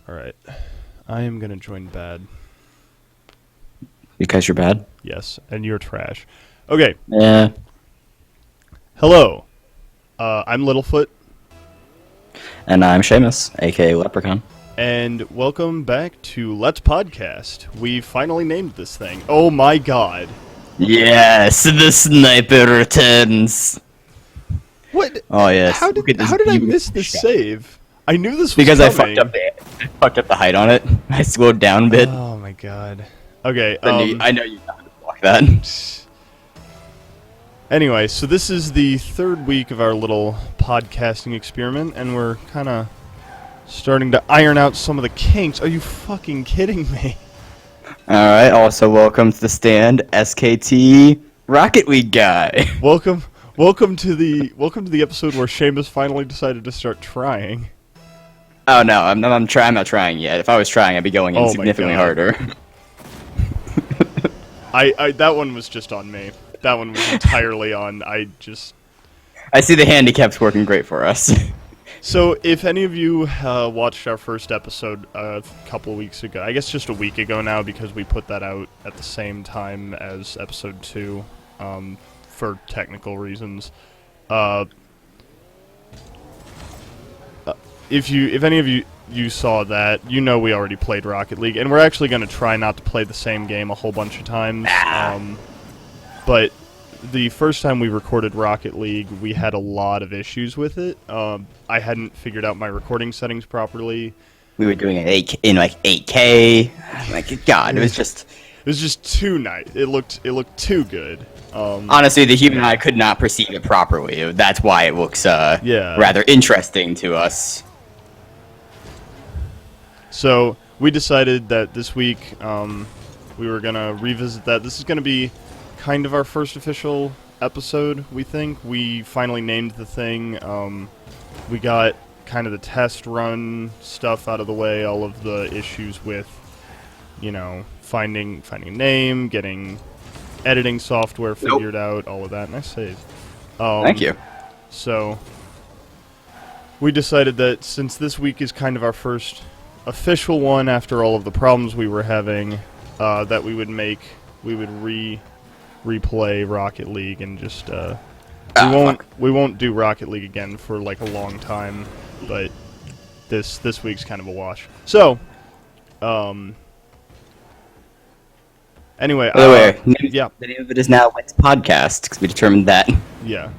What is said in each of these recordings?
Alright. I am gonna join bad. Because you're bad? Yes, and you're trash. Okay. Yeah. Hello. I'm Littlefoot. And I'm Seamus, aka Leprechaun. And welcome back to Let's Podcast. We finally named this thing. Oh my god. Yes, the sniper returns. What? Oh yes. How did I miss this save? I knew this was because coming. I fucked up the height on it. I slowed down a bit. Oh my god. Okay, I know you know how to block that. Anyway, so this is the third week of our little podcasting experiment, and we're kind of starting to iron out some of the kinks. Are you fucking kidding me? Alright, also welcome to the stand, SKT Rocket League guy. Welcome to the episode where Seamus finally decided to start trying. Oh no, I'm not trying yet. If I was trying, I'd be going in significantly harder. I that one was just on me. That one was entirely on. I see the handicap's working great for us. So, if any of you watched our first episode a couple of weeks ago, I guess just a week ago now, because we put that out at the same time as episode 2, for technical reasons. If any of you saw that, you know we already played Rocket League, and we're actually going to try not to play the same game a whole bunch of times. But the first time we recorded Rocket League, we had a lot of issues with it. I hadn't figured out my recording settings properly. We were doing it in 8K. Like, God, it was just too nice. It looked too good. Honestly, the human eye could not perceive it properly. That's why it looks rather interesting to us. So we decided that this week we were gonna revisit that. This is gonna be kind of our first official episode, we think. We finally named the thing. We got kind of the test run stuff out of the way, all of the issues with, finding a name, getting editing software figured out, all of that. Nice save. Thank you. So we decided that since this week is kind of our first official one after all of the problems we were having, that we would replay Rocket League and just we won't do Rocket League again for like a long time, but this week's kind of a wash. So anyway, by the way, yeah, the name of it is now Let's Podcast because we determined that. Yeah.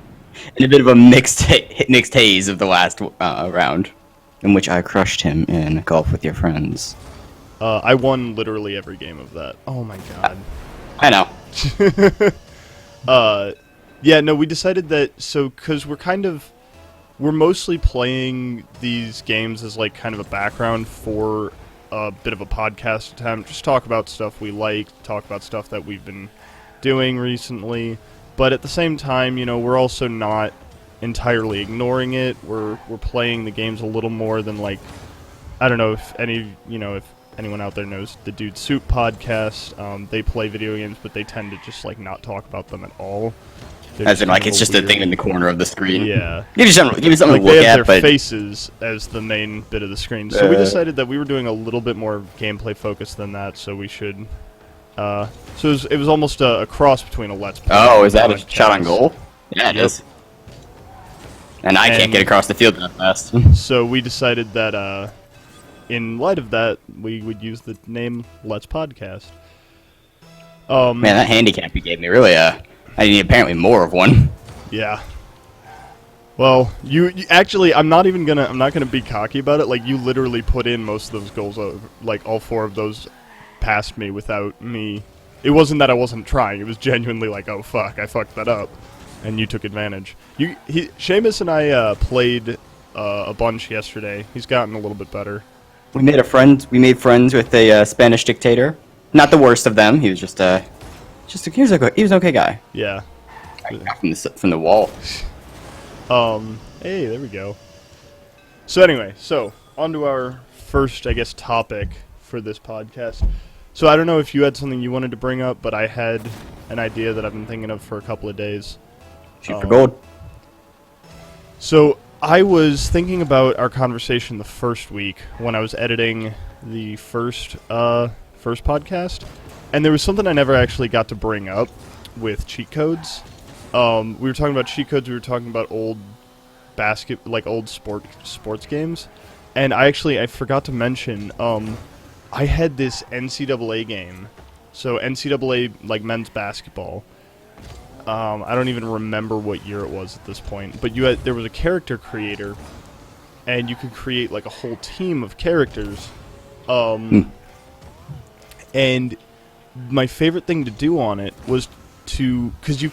In a bit of a mixed haze of the last round, in which I crushed him in golf with your friends. I won literally every game of that. Oh my god. I know. Yeah, no, we decided that, because we're mostly playing these games as, like, kind of a background for a bit of a podcast attempt. Just talk about stuff we like, talk about stuff that we've been doing recently. But at the same time, we're also not entirely ignoring it. We're playing the games a little more than, like, I don't know if if anyone out there knows the Dude Soup podcast. They play video games, but they tend to just, like, not talk about them at all. As in, like, it's just a thing in the corner of the screen. Yeah. Give you something to look they at, have their but faces as the main bit of the screen. So we decided that we were doing a little bit more gameplay focused than that, so we should... so it was almost a cross between a Let's Play. Oh, is that a shot on goal? Yeah, it is. And I can't get across the field that fast. So we decided that, in light of that, we would use the name Let's Podcast. Man, that handicap you gave me really, I need apparently more of one. Yeah. Well, you actually, I'm not gonna be cocky about it. Like, you literally put in most of those goals, like all 4 of those past me without me. It wasn't that I wasn't trying. It was genuinely like, oh fuck, I fucked that up, and you took advantage. Seamus and I played a bunch yesterday. He's gotten a little bit better. We made friends with a Spanish dictator. Not the worst of them. He was he was an okay guy. Yeah. I got from the wall. Hey, there we go. So anyway, on to our first, I guess, topic for this podcast. So I don't know if you had something you wanted to bring up, but I had an idea that I've been thinking of for a couple of days. Shoot for gold. So I was thinking about our conversation the first week when I was editing the first podcast, and there was something I never actually got to bring up with cheat codes. We were talking about cheat codes. We were talking about old old sports games, and I forgot to mention. I had this NCAA game, so NCAA like men's basketball. I don't even remember what year it was at this point, but there was a character creator, and you could create like a whole team of characters. And my favorite thing to do on it was because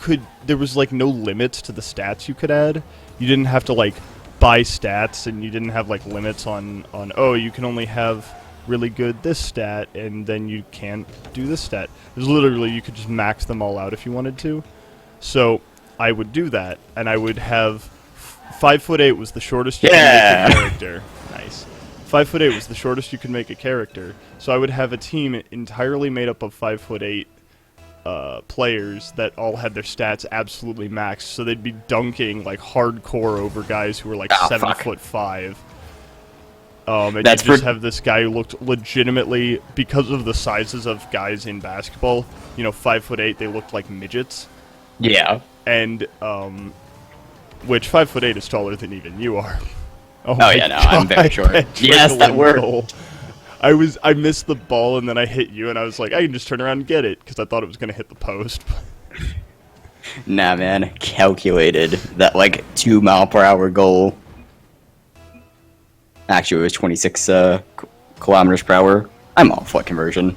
there was like no limits to the stats you could add. You didn't have to like buy stats, and you didn't have like limits on you can only have really good this stat, and then you can't do this stat. It was literally you could just max them all out if you wanted to. So I would do that, and I would have 5'8" was the shortest you could make a character. Nice. 5'8" was the shortest you could make a character. So I would have a team entirely made up of 5'8" players that all had their stats absolutely maxed. So they'd be dunking like hardcore over guys who were like 7'5". And you just have this guy who looked legitimately, because of the sizes of guys in basketball, 5'8", they looked like midgets. Yeah. And, which 5'8" is taller than even you are. Oh yeah, no, I'm very short. Yes, that worked. I missed the ball, and then I hit you, and I was like, I can just turn around and get it, because I thought it was going to hit the post. Nah, man, calculated that, like, 2-mile-per-hour goal. Actually, it was 26 kilometers per hour. I'm all for conversion.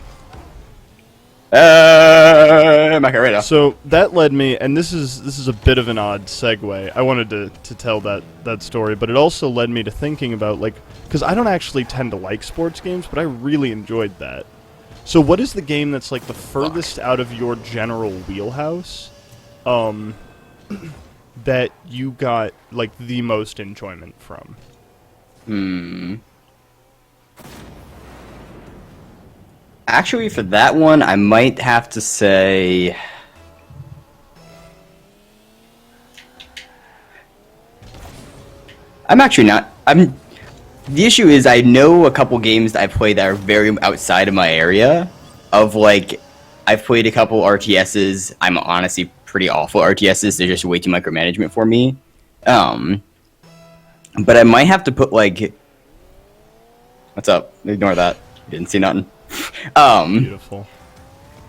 I'm okay right now. So that led me, and this is a bit of an odd segue. I wanted to tell that story, but it also led me to thinking about, like, because I don't actually tend to like sports games, but I really enjoyed that. So what is the game that's like the furthest out of your general wheelhouse, that you got like the most enjoyment from? Actually, for that one, I might have to say... The issue is I know a couple games that I play that are very outside of my area. Of, like, I've played a couple RTSs. I'm honestly pretty awful at RTSs. They're just way too micromanagement for me. But I might have to put, like... What's up? Ignore that. Didn't see nothing. Beautiful.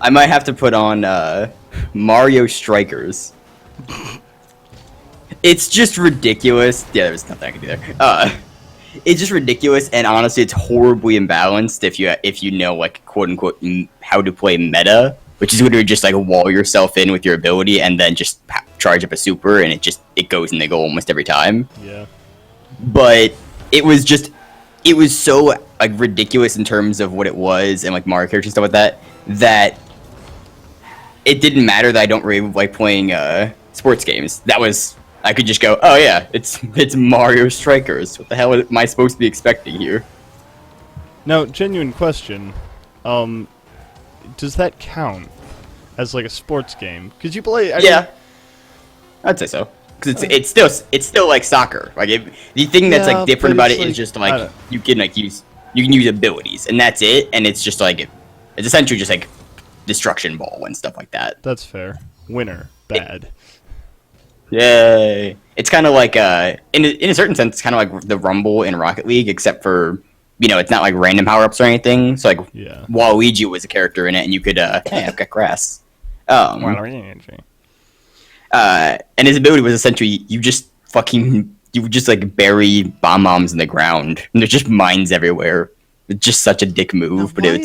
I might have to put on Mario Strikers. It's just ridiculous. Yeah, there's nothing I can do there. It's just ridiculous, and honestly, it's horribly imbalanced if you know, like, quote unquote how to play meta, which is literally just like wall yourself in with your ability and then just charge up a super, and it goes in the goal almost every time. Yeah. But it was so like ridiculous in terms of what it was and like Mario characters and stuff like that it didn't matter that I don't really like playing sports games. I could just go, oh yeah, it's Mario Strikers. What the hell am I supposed to be expecting here? Now, genuine question, does that count as like a sports game? Because you play... I'd say so. Because it's still like soccer. Like the thing that's like different about it is just like you can use abilities, and that's it. And it's just like it's essentially just like destruction ball and stuff like that. That's fair. Winner bad. Yay! It's kind of like in a certain sense, it's kind of like the Rumble in Rocket League, except for it's not like random power ups or anything. So like Waluigi was a character in it, and you could hey, I've got grass. Waluigi. And his ability was essentially you would just like bury bomb bombs in the ground, and there's just mines everywhere. It's just such a dick move. Now,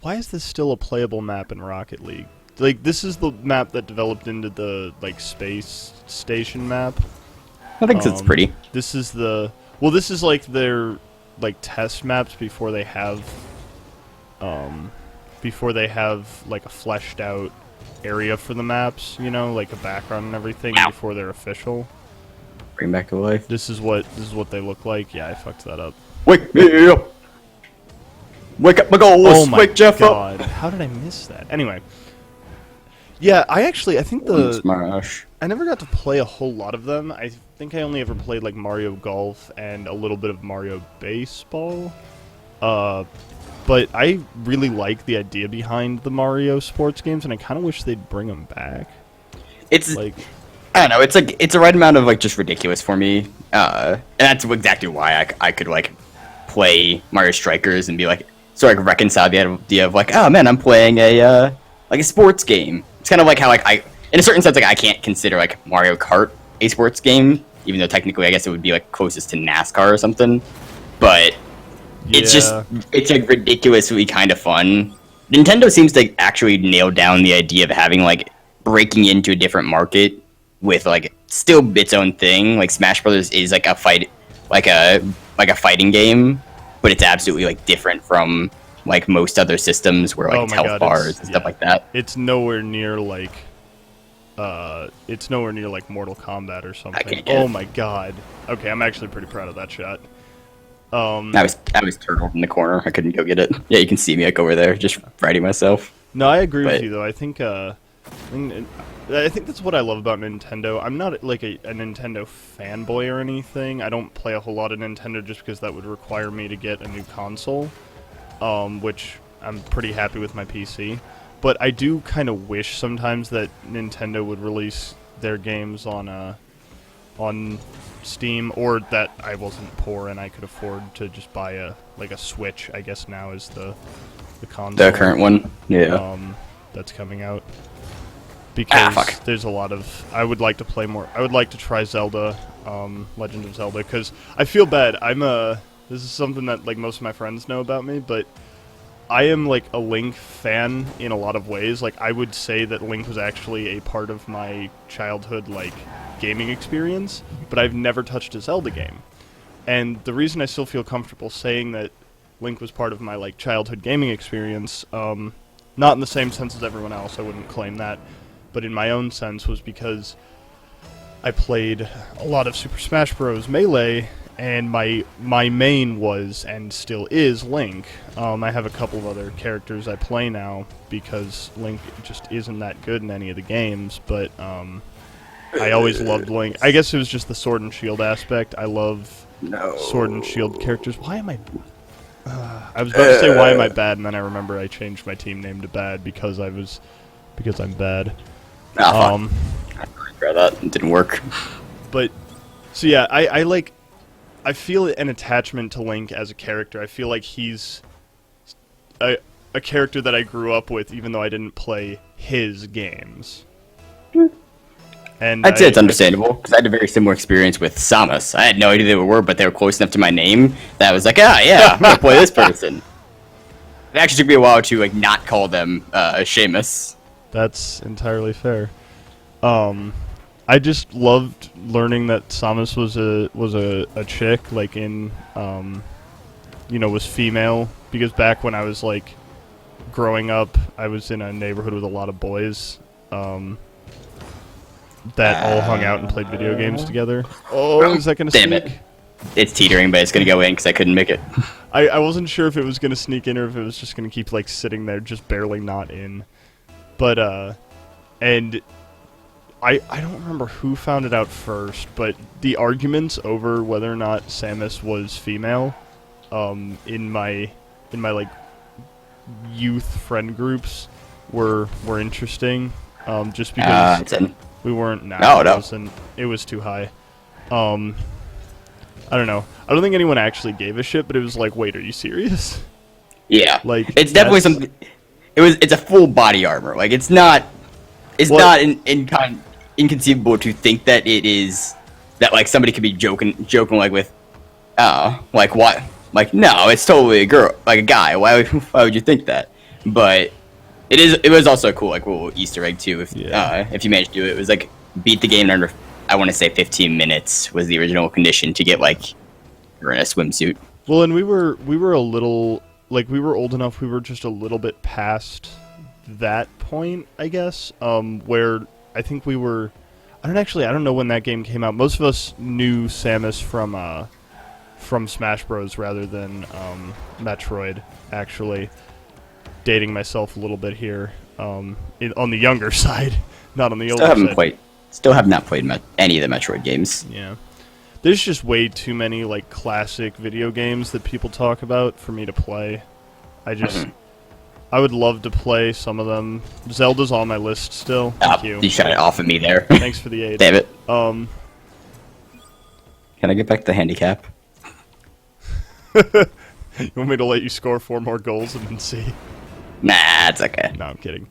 why is this still a playable map in Rocket League? Like, this is the map that developed into the like space station map. I think it's pretty. This is like their like test maps before they have like a fleshed out area for the maps, like a background and everything before they're official. Bring back to life. This is what they look like. Yeah, I fucked that up. Wake me up! Wake up my goals! Oh my Wake Jeff God. up! How did I miss that? Anyway. Yeah, I think Smash. I never got to play a whole lot of them. I think I only ever played like Mario Golf and a little bit of Mario Baseball. Uh, but I really like the idea behind the Mario sports games, and I kind of wish they'd bring them back. It's Like, I don't know. It's like it's a right amount of like just ridiculous for me, and that's exactly why I could like play Mario Strikers and be like sort of reconcile the idea of like, oh man, I'm playing a like a sports game. It's kind of like how like I in a certain sense like I can't consider like Mario Kart a sports game, even though technically I guess it would be like closest to NASCAR or something. But yeah, it's like ridiculously kind of fun. Nintendo seems to actually nail down the idea of having like breaking into a different market with like still its own thing. Like Smash Brothers is like a fight, like a fighting game, but it's absolutely like different from like most other systems where like oh it's my health god, bars and stuff like that. it's nowhere near like, it's nowhere near like Mortal Kombat or I something. can't get Oh it. my god. Okay, I'm actually pretty proud of that shot. I was turtled in the corner. I couldn't go get it. Yeah, you can see me like over there, just writing myself. No, I agree with But you though. I think that's what I love about Nintendo. I'm not like a Nintendo fanboy or anything. I don't play a whole lot of Nintendo just because that would require me to get a new console, which I'm pretty happy with my PC. But I do kind of wish sometimes that Nintendo would release their games on Steam, or that I wasn't poor and I could afford to just buy a Switch. I guess now is the console. the current one, yeah. That's coming out. Because Fuck. there's a lot of... I would like to play more... I would like to try Zelda, Legend of Zelda, because I feel bad. This is something that, like, most of my friends know about me, but I am, like, a Link fan in a lot of ways. Like, I would say that Link was actually a part of my childhood, like, gaming experience, but I've never touched a Zelda game. And the reason I still feel comfortable saying that Link was part of my, like, childhood gaming experience, not in the same sense as everyone else, I wouldn't claim that, but in my own sense was because I played a lot of Super Smash Bros. Melee, and my main was, and still is, Link. I have a couple of other characters I play now, because Link just isn't that good in any of the games, but I always loved Link. I guess it was just the Sword and Shield aspect. I love Sword and Shield characters. Why am I... I was about to say why am I bad, and then I remember I changed my team name to bad because I'm bad. Fuck. I tried that. It didn't work. But so yeah, I feel an attachment to Link as a character. I feel like he's a character that I grew up with, even though I didn't play his games. And I'd say it's understandable, because I had a very similar experience with Samus. I had no idea who they were, but they were close enough to my name that I was like, yeah, I'm gonna play this person. It actually took me a while to like not call them Seamus. That's entirely fair. I just loved learning that Samus was a chick, like in was female, because back when I was like growing up, I was in a neighborhood with a lot of boys that all hung out and played video games together. Oh, is that gonna Damn sneak? it. It's teetering, but it's gonna go in because I couldn't make it. I wasn't sure if it was gonna sneak in or if it was just gonna keep like sitting there, just barely not in. But and I don't remember who found it out first, but the arguments over whether or not Samus was female, in my like youth friend groups were interesting. Just because we weren't. No. It was too high. I don't know. I don't think anyone actually gave a shit, but it was like, wait, are you serious? Yeah. Like, it's definitely something. It's a full body armor. Like it's not inconceivable to think that it is that like somebody could be joking like with like what, like no, it's totally a girl, like a guy. Why would you think that? But it was also a cool like little Easter egg too. If you managed to do it, it was like beat the game in under, I want to say 15 minutes was the original condition to get like you're in a swimsuit. Well, and we were a little, like, we were old enough, we were just a little bit past that point, I guess, where I think we were, I don't know when that game came out. Most of us knew Samus from Smash Bros. Rather than Metroid, actually. Dating myself a little bit here. on the younger side, not on the older side. Still have not played any of the Metroid games. Yeah. There's just way too many like classic video games that people talk about for me to play. I would love to play some of them. Zelda's on my list still. Thank you. You shut it off of me there. Thanks for the aid. Damn it. Can I get back to handicap? You want me to let you score 4 more goals and then see? Nah, it's okay. No, I'm kidding.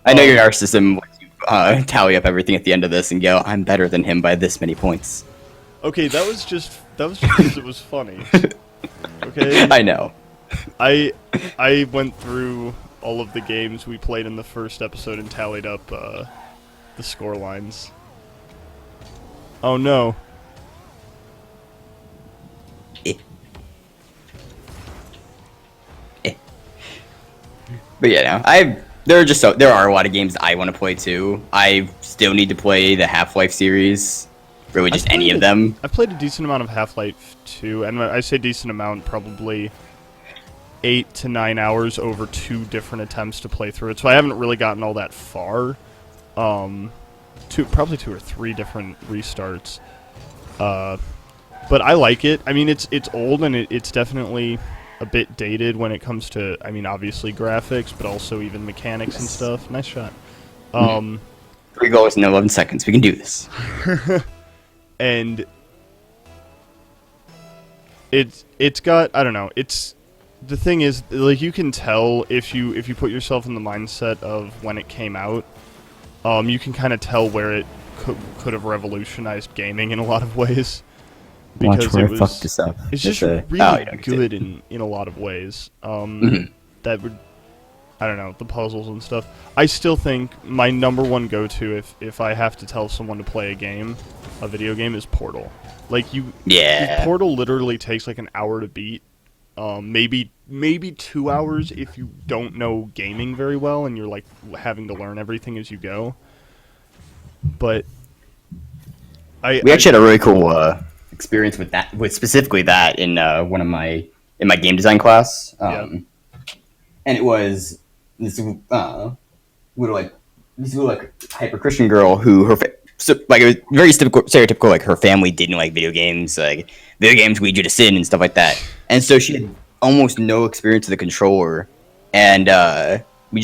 I know your narcissism lets you tally up everything at the end of this and go, I'm better than him by this many points. Okay, that was just because it was funny. Okay? I know. I went through all of the games we played in the first episode and tallied up the score lines. Oh no. But yeah, no, there are a lot of games that I want to play too. I still need to play the Half-Life series. Really, just any of them. I've played a decent amount of Half-Life 2, and I say decent amount, probably 8 to 9 hours over 2 different attempts to play through it. So I haven't really gotten all that far. Probably 2 or 3 different restarts. But I like it. I mean, it's old and it's definitely a bit dated when it comes to, I mean, obviously graphics, but also even mechanics and stuff. Nice shot. 3 goals in 11 seconds. We can do this. And it's got, I don't know, the thing is, like, you can tell if you put yourself in the mindset of when it came out, you can kind of tell where it could have revolutionized gaming in a lot of ways. Because fucked this up. It's just really good in a lot of ways. That would, I don't know, the puzzles and stuff. I still think my number one go-to if I have to tell someone to play a video game, is Portal. Like, Portal literally takes like an hour to beat. Maybe 2 hours if you don't know gaming very well and you're like having to learn everything as you go. But we actually had a really cool experience with that, with specifically that in in my game design class. And it was this little hyper Christian girl who it was very stereotypical, like her family didn't like video games, like video games lead you to sin and stuff like that. And so she had almost no experience with the controller, and we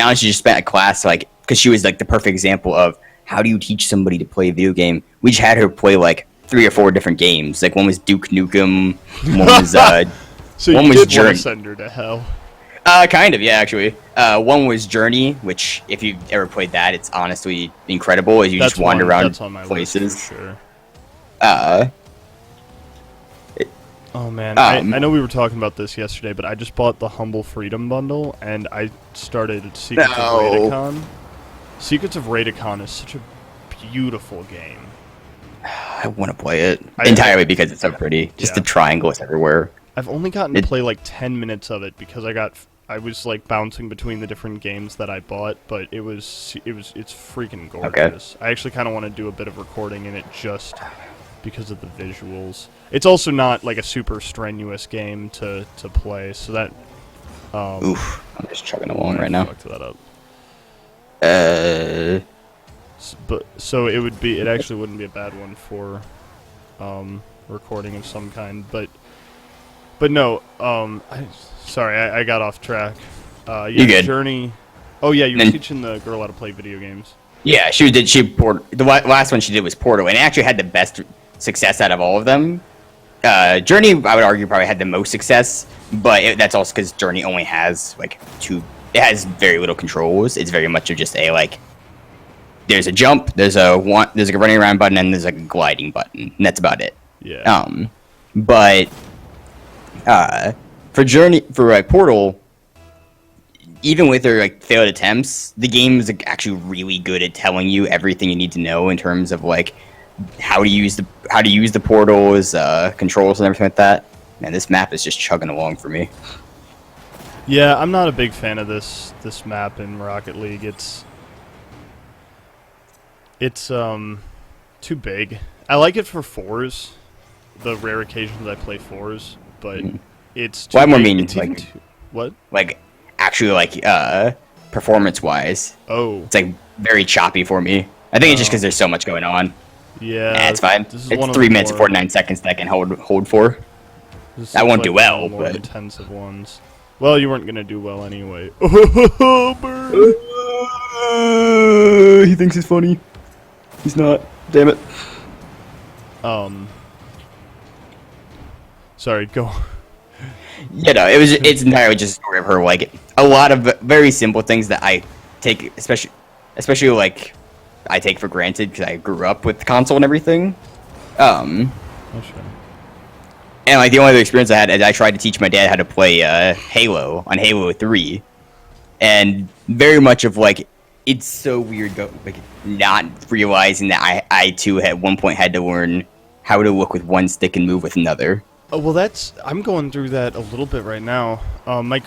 honestly just spent a class, like, because she was like the perfect example of how do you teach somebody to play a video game. We just had her play like 3 or 4 different games. Like, one was Duke Nukem, one was so one you was did want to send her to hell. Kind of, yeah, actually. One was Journey, which, if you've ever played that, it's honestly incredible as you just wander around places. List for sure. Oh man, I know we were talking about this yesterday, but I just bought the Humble Freedom bundle, and I started Secrets of Radicon. Secrets of Radicon is such a beautiful game. I want to play it entirely because it's so pretty. Just the triangles everywhere. I've only gotten to play like 10 minutes of it because I was like bouncing between the different games that I bought, but it's freaking gorgeous. Okay. I actually kind of want to do a bit of recording in it just because of the visuals. It's also not like a super strenuous game to play, so that oof, I'm just chugging along right now. Fucked that up. So it actually wouldn't be a bad one for recording of some kind, but no, sorry, I got off track. You good. Journey. Oh yeah, you were teaching the girl how to play video games. Yeah, the last one she did was Portal, and it actually had the best success out of all of them. Journey, I would argue, probably had the most success, but that's also because Journey only has like 2. It has very little controls. It's very much of just a like. There's a jump, there's a running around button, and there's like a gliding button, and that's about it. Yeah. But for Portal, even with their like failed attempts, the game is like, actually really good at telling you everything you need to know in terms of like how to use the portals, controls, and everything like that. Man, this map is just chugging along for me. Yeah, I'm not a big fan of this map in Rocket League. It's too big. I like it for 4s, the rare occasions I play 4s, but it's too big. Well, I mean, like, what? Like, actually, like, performance-wise. Oh. It's like very choppy for me. I think it's just Oh. because there's so much going on. Yeah. Nah, it's fine. This is It's one of 3 the minutes and more- 49 seconds that I can hold for. This I seems won't do like one of well, the more but intensive ones. Well, you weren't gonna do well anyway. Oh, burn. He thinks he's funny. He's not. Damn it. Sorry, go. You know, it's entirely just a story of her, like, a lot of very simple things that I take, especially like, I take for granted because I grew up with the console and everything. Oh, sure. And like the only other experience I had is I tried to teach my dad how to play Halo on Halo 3, and very much of like, it's so weird not realizing that I too at one point had to learn how to look with one stick and move with another. Oh, well, I'm going through that a little bit right now. My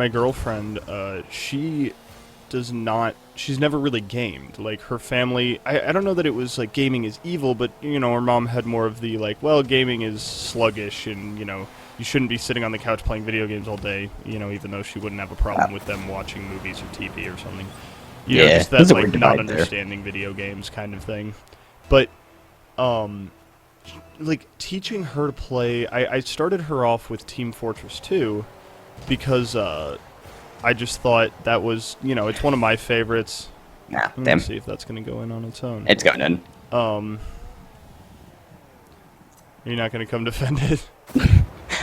girlfriend, she's never really gamed. Like, her family, I don't know that it was, like, gaming is evil, but, you know, her mom had more of the, like, well, gaming is sluggish, and, you know, you shouldn't be sitting on the couch playing video games all day, you know, even though she wouldn't have a problem with them watching movies or TV or something. You know, just that, there's a like, weird not divide there. understanding video games kind of thing. But, like, teaching her to play, I started her off with Team Fortress 2 because I just thought that was, you know, it's one of my favorites. Nah, Let damn. me see if that's going to go in on its own. It's going in. You're not going to come defend it?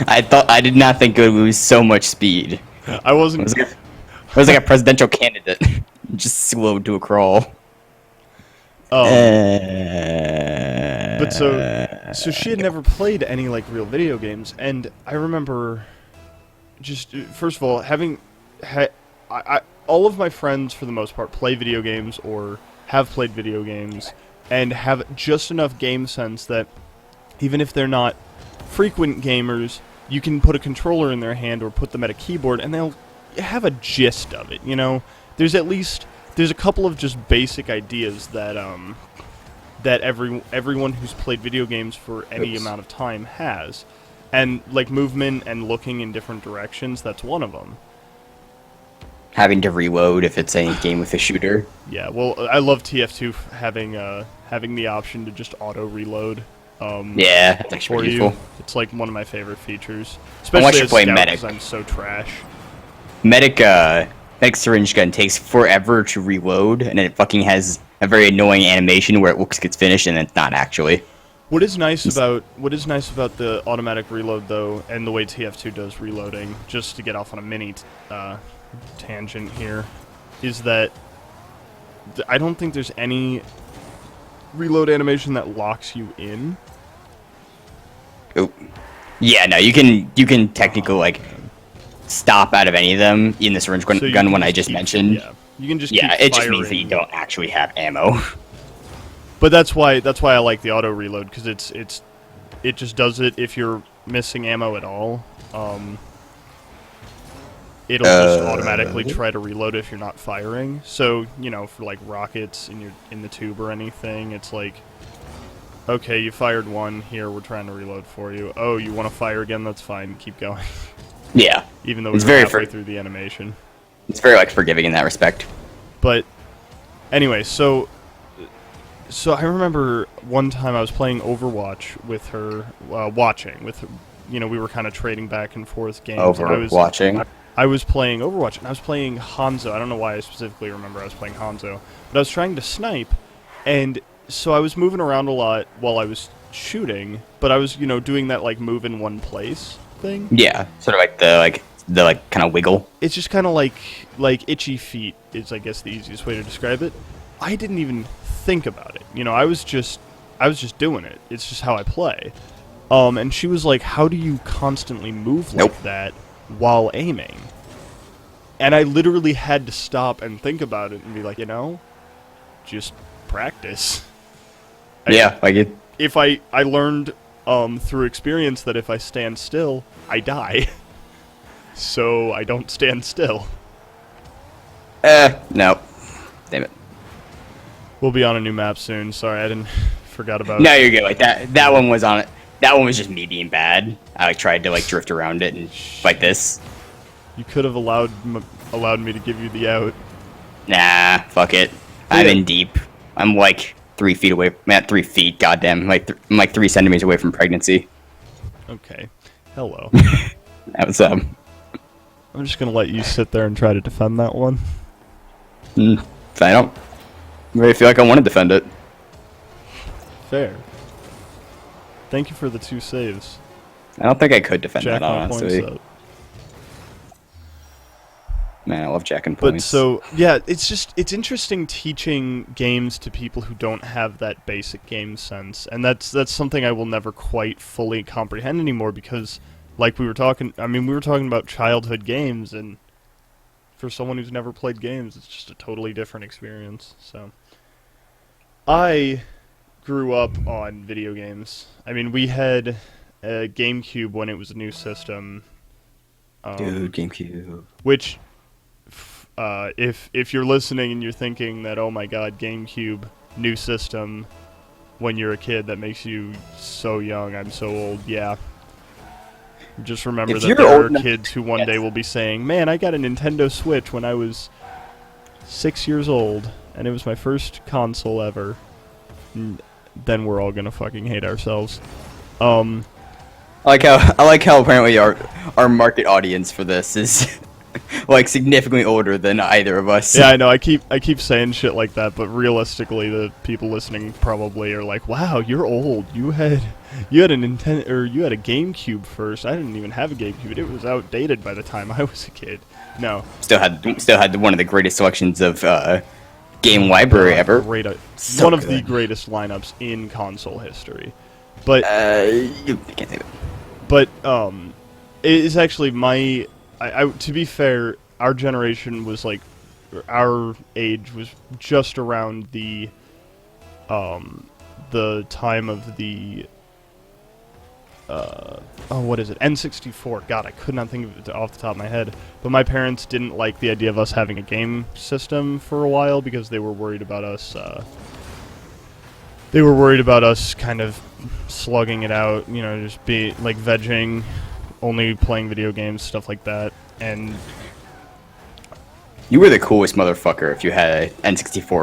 I did not think it would lose so much speed. I wasn't... It was like a presidential candidate. Just slowed to a crawl. But so she had never played any, like, real video games, and I remember just, first of all, all of my friends, for the most part, play video games or have played video games and have just enough game sense that even if they're not frequent gamers, you can put a controller in their hand or put them at a keyboard and they'll have a gist of it, you know? There's a couple of just basic ideas that that everyone who's played video games for any amount of time has. And, like, movement and looking in different directions, that's one of them. Having to reload if it's a game with a shooter. Yeah, well, I love TF2 having the option to just auto-reload. Yeah, that's actually for pretty you. useful. It's, like, one of my favorite features. Unless Especially you as play Scout, Medic. 'cause I'm so trash. Medic syringe gun takes forever to reload, and it fucking has a very annoying animation where it looks like it's finished and it's not actually. What is nice about the automatic reload, though, and the way TF2 does reloading, just to get off on a mini tangent here, is that I don't think there's any reload animation that locks you in. Oh, yeah, no, you can technically like stop out of any of them in the syringe So you gun can one I just just keep- mentioned. Yeah, you can just Yeah, keep it just means that firing. you don't actually have ammo. But that's why I like the auto reload, because it just does it if you're missing ammo at all. It'll just automatically try to reload if you're not firing. So, you know, for like rockets in the tube or anything, it's like, okay, you fired one, here we're trying to reload for you. Oh, you want to fire again? That's fine. Keep going. Yeah, Even though It's we're very halfway through the animation. it's very like forgiving in that respect. But anyway, so I remember one time I was playing Overwatch with her, watching with her, you know, we were kind of trading back and forth games. and Watching. I was playing Overwatch, and I was playing Hanzo. I don't know why I specifically remember I was playing Hanzo, but I was trying to snipe, and so I was moving around a lot while I was shooting, but I was, you know, doing that, like, move in one place thing. Yeah, sort of like the kind of wiggle. It's just kind of like itchy feet is, I guess, the easiest way to describe it. I didn't even think about it. You know, I was just doing it. It's just how I play. And she was like, "How do you constantly move like that while aiming?" And I literally had to stop and think about it and be like, you know, just practice. Yeah, like it. If I learned through experience that if I stand still, I die. So I don't stand still. No. Damn it. We'll be on a new map soon. Sorry, I didn't forgot about No, it. you're good. Like that one was on it. That one was just me being bad. I like tried to like drift around it and like this. You could have allowed me to give you the out. Nah, fuck it. I'm in deep. I'm like 3 feet away. Man, 3 feet. Goddamn, I'm like 3 centimeters away from pregnancy. Okay. Hello. That was I'm just gonna let you sit there and try to defend that one. I don't really feel like I want to defend it. Fair. Thank you for the 2 saves. I don't think I could defend Jack that, my honestly. points up. Man, I love jacking But points. so, yeah, it's interesting teaching games to people who don't have that basic game sense. And that's something I will never quite fully comprehend anymore because, like we were talking about childhood games, and for someone who's never played games, it's just a totally different experience. So, I grew up on video games. I mean, we had a GameCube when it was a new system. Dude, GameCube. Which... if you're listening and you're thinking that, oh my god, GameCube, new system, when you're a kid, that makes you so young, I'm so old, yeah. Just remember that there are kids who one day will be saying, man, I got a Nintendo Switch when I was 6 years old, and it was my first console ever. And then we're all gonna fucking hate ourselves. I like how apparently our market audience for this is like significantly older than either of us. Yeah, I know. I keep saying shit like that, but realistically, the people listening probably are like, "Wow, you're old. You had a Nintendo or you had a GameCube first. I didn't even have a GameCube. It was outdated by the time I was a kid." No, still had one of the greatest selections of game library ever. So one of the greatest lineups in console history. But you can't say that. But it is actually my. To be fair, our generation was like, our age was just around the time of the, what is it, N64. God, I could not think of it off the top of my head. But my parents didn't like the idea of us having a game system for a while because they were worried about us, kind of slugging it out, you know, just be, like, vegging, only playing video games, stuff like that, and... You were the coolest motherfucker if you had an N64,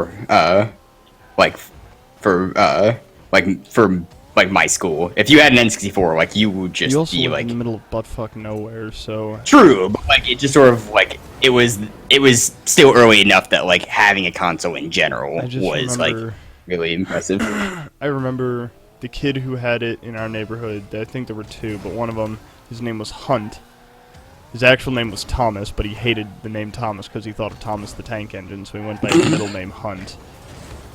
for my school. If you had an N64, like, you would just you also be, live like... in the middle of buttfuck nowhere, so... True, but, like, it just sort of, like, it was still early enough that, like, having a console in general was, like, really impressive. I remember the kid who had it in our neighborhood. I think there were 2, but one of them, his name was Hunt. His actual name was Thomas, but he hated the name Thomas because he thought of Thomas the Tank Engine, so he went by his middle name Hunt.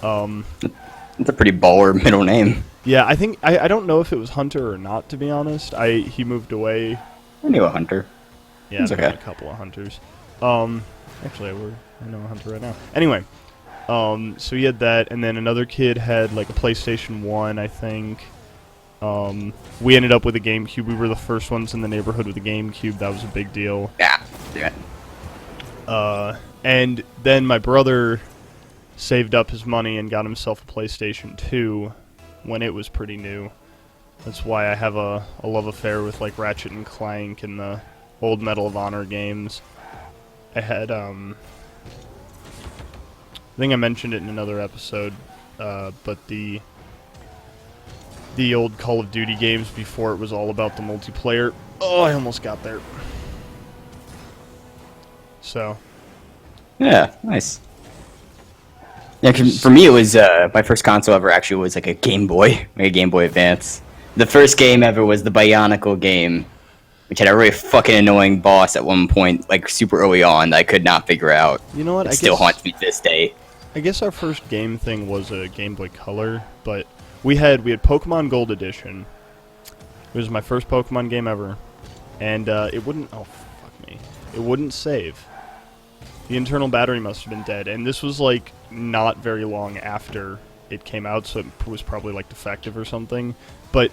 It's a pretty baller middle name. Yeah, I think I don't know if it was Hunter or not, to be honest. He moved away. I knew a Hunter. Yeah, it's okay. A couple of Hunters. Actually, I know a Hunter right now. Anyway, so he had that, and then another kid had like a PlayStation 1, I think. We ended up with a GameCube. We were the first ones in the neighborhood with a GameCube. That was a big deal. Yeah. And then my brother saved up his money and got himself a PlayStation 2 when it was pretty new. That's why I have a love affair with like Ratchet and Clank and the old Medal of Honor games. I had, I think I mentioned it in another episode, but the old Call of Duty games before it was all about the multiplayer. Oh, I almost got there. So. Yeah, nice. Yeah, for me it was, my first console ever actually was like a Game Boy, like a Game Boy Advance. The first game ever was the Bionicle game, which had a really fucking annoying boss at one point, like super early on, that I could not figure out. You know what? It still haunts me to this day. I guess our first game thing was a Game Boy Color, but we had Pokemon Gold Edition. It was my first Pokemon game ever, and it wouldn't. Oh fuck me! It wouldn't save. The internal battery must have been dead, and this was like not very long after it came out, so it was probably like defective or something. But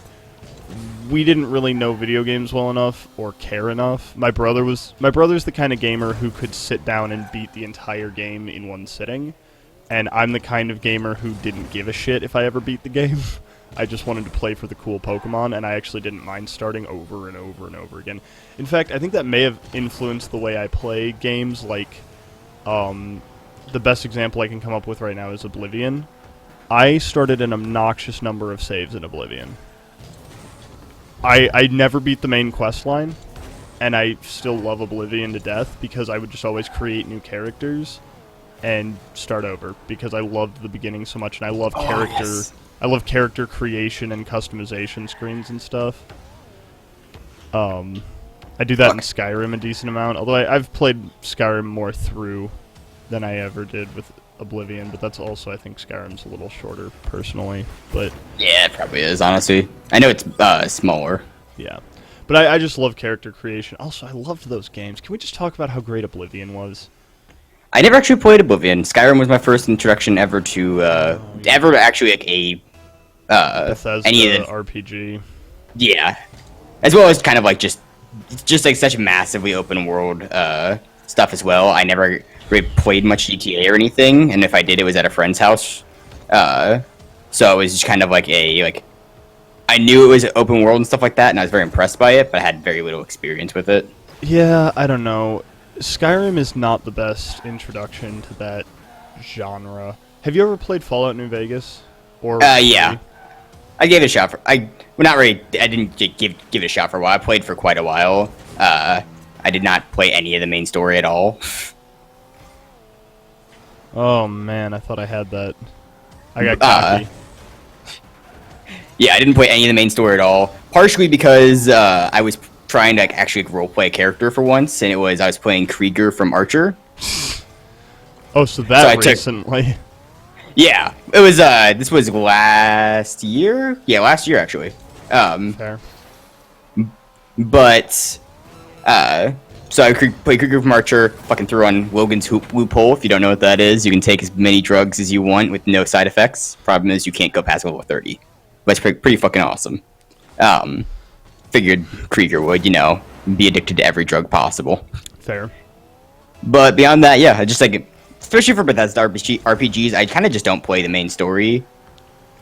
we didn't really know video games well enough or care enough. My brother's the kind of gamer who could sit down and beat the entire game in one sitting, and I'm the kind of gamer who didn't give a shit if I ever beat the game. I just wanted to play for the cool Pokemon, and I actually didn't mind starting over and over and over again. In fact, I think that may have influenced the way I play games, like, the best example I can come up with right now is Oblivion. I started an obnoxious number of saves in Oblivion. I never beat the main quest line, and I still love Oblivion to death because I would just always create new characters and start over because I loved the beginning so much, and I love I love character creation and customization screens and stuff. I do that in Skyrim a decent amount, although I've played Skyrim more through than I ever did with Oblivion, but that's also, I think Skyrim's a little shorter, personally. But yeah, it probably is, honestly. I know it's smaller. Yeah. But I just love character creation. Also, I loved those games. Can we just talk about how great Oblivion was? I never actually played Oblivion. Skyrim was my first introduction ever to, ever actually, like, a, Bethesda any of the RPG. Yeah. As well as kind of, like, just like, such massively open world, stuff as well. I never really played much GTA or anything, and if I did, it was at a friend's house. So it was just kind of like I knew it was open world and stuff like that, and I was very impressed by it, but I had very little experience with it. Yeah, I don't know. Skyrim is not the best introduction to that genre. Have you ever played Fallout New Vegas? Or yeah. I gave it a shot for... I didn't give it a shot for a while. I played for quite a while. I did not play any of the main story at all. Oh, man, I thought I had that. I got cocky. Yeah, I didn't play any of the main story at all. Partially because I was trying to actually roleplay a character for once, and I was playing Krieger from Archer. Oh, so recently. Yeah, it was. This was last year. Yeah, last year actually. Fair. But so I played Krieger from Archer. Fucking threw on Logan's loophole. If you don't know what that is, you can take as many drugs as you want with no side effects. Problem is, you can't go past level 30. But it's pretty fucking awesome. Figured Krieger would, be addicted to every drug possible. Fair. But beyond that, yeah, just like, especially for Bethesda RPGs, I kind of just don't play the main story.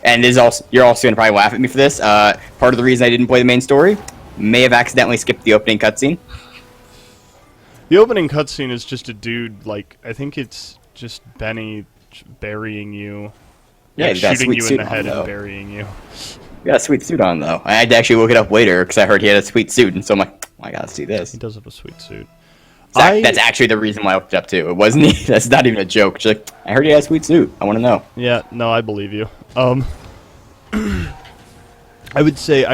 And you're also gonna probably laugh at me for this. Part of the reason I didn't play the main story, may have accidentally skipped the opening cutscene. The opening cutscene is just a dude, like, I think it's just Benny burying you. Yeah, shooting you in the head and burying you. He got a sweet suit on, though. I had to actually look it up later, because I heard he had a sweet suit, and so I'm like, oh, I gotta see this. He does have a sweet suit. That's actually the reason why I looked it up, too. It wasn't that's not even a joke. Just like, I heard he had a sweet suit. I want to know. Yeah, no, I believe you. I would say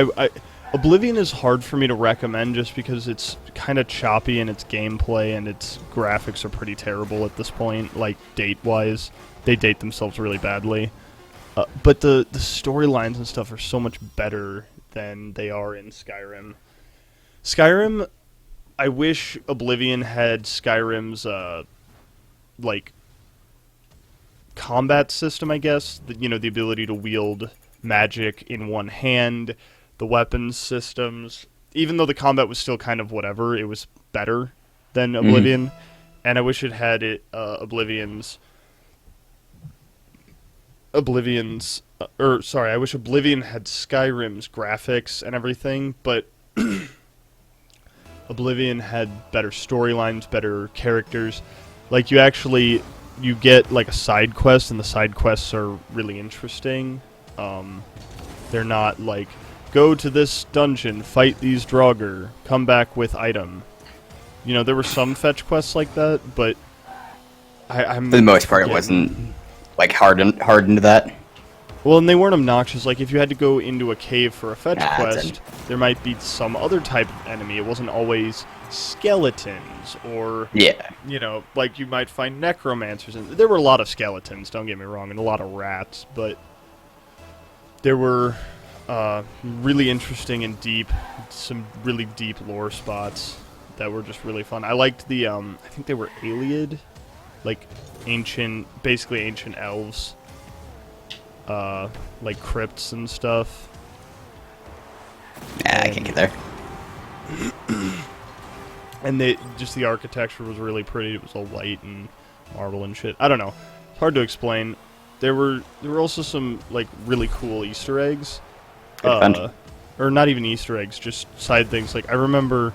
Oblivion is hard for me to recommend just because it's kind of choppy in its gameplay and its graphics are pretty terrible at this point, like date-wise. They date themselves really badly. But the storylines and stuff are so much better than they are in Skyrim. Skyrim, I wish Oblivion had Skyrim's, combat system, I guess. The ability to wield magic in one hand, the weapons systems. Even though the combat was still kind of whatever, it was better than Oblivion. And I wish it had Oblivion's... I wish Oblivion had Skyrim's graphics and everything, but Oblivion had better storylines, better characters. Like, you get, like, a side quest, and the side quests are really interesting. They're not, like, go to this dungeon, fight these Draugr, come back with item. There were some fetch quests like that, but I'm... For the most part, it wasn't... like hard into that. Well, and they weren't obnoxious. Like, if you had to go into a cave for a fetch quest, there might be some other type of enemy. It wasn't always skeletons or... Yeah. Like you might find necromancers. And there were a lot of skeletons, don't get me wrong, and a lot of rats, but there were really interesting and some really deep lore spots that were just really fun. I liked the, I think they were Iliad, like basically ancient elves, like crypts and stuff. I can't get there. And the architecture was really pretty. It was all white and marble and shit. I don't know. It's hard to explain. there were also some like really cool Easter eggs, Good fun. or not even Easter eggs, just side things. Like I remember,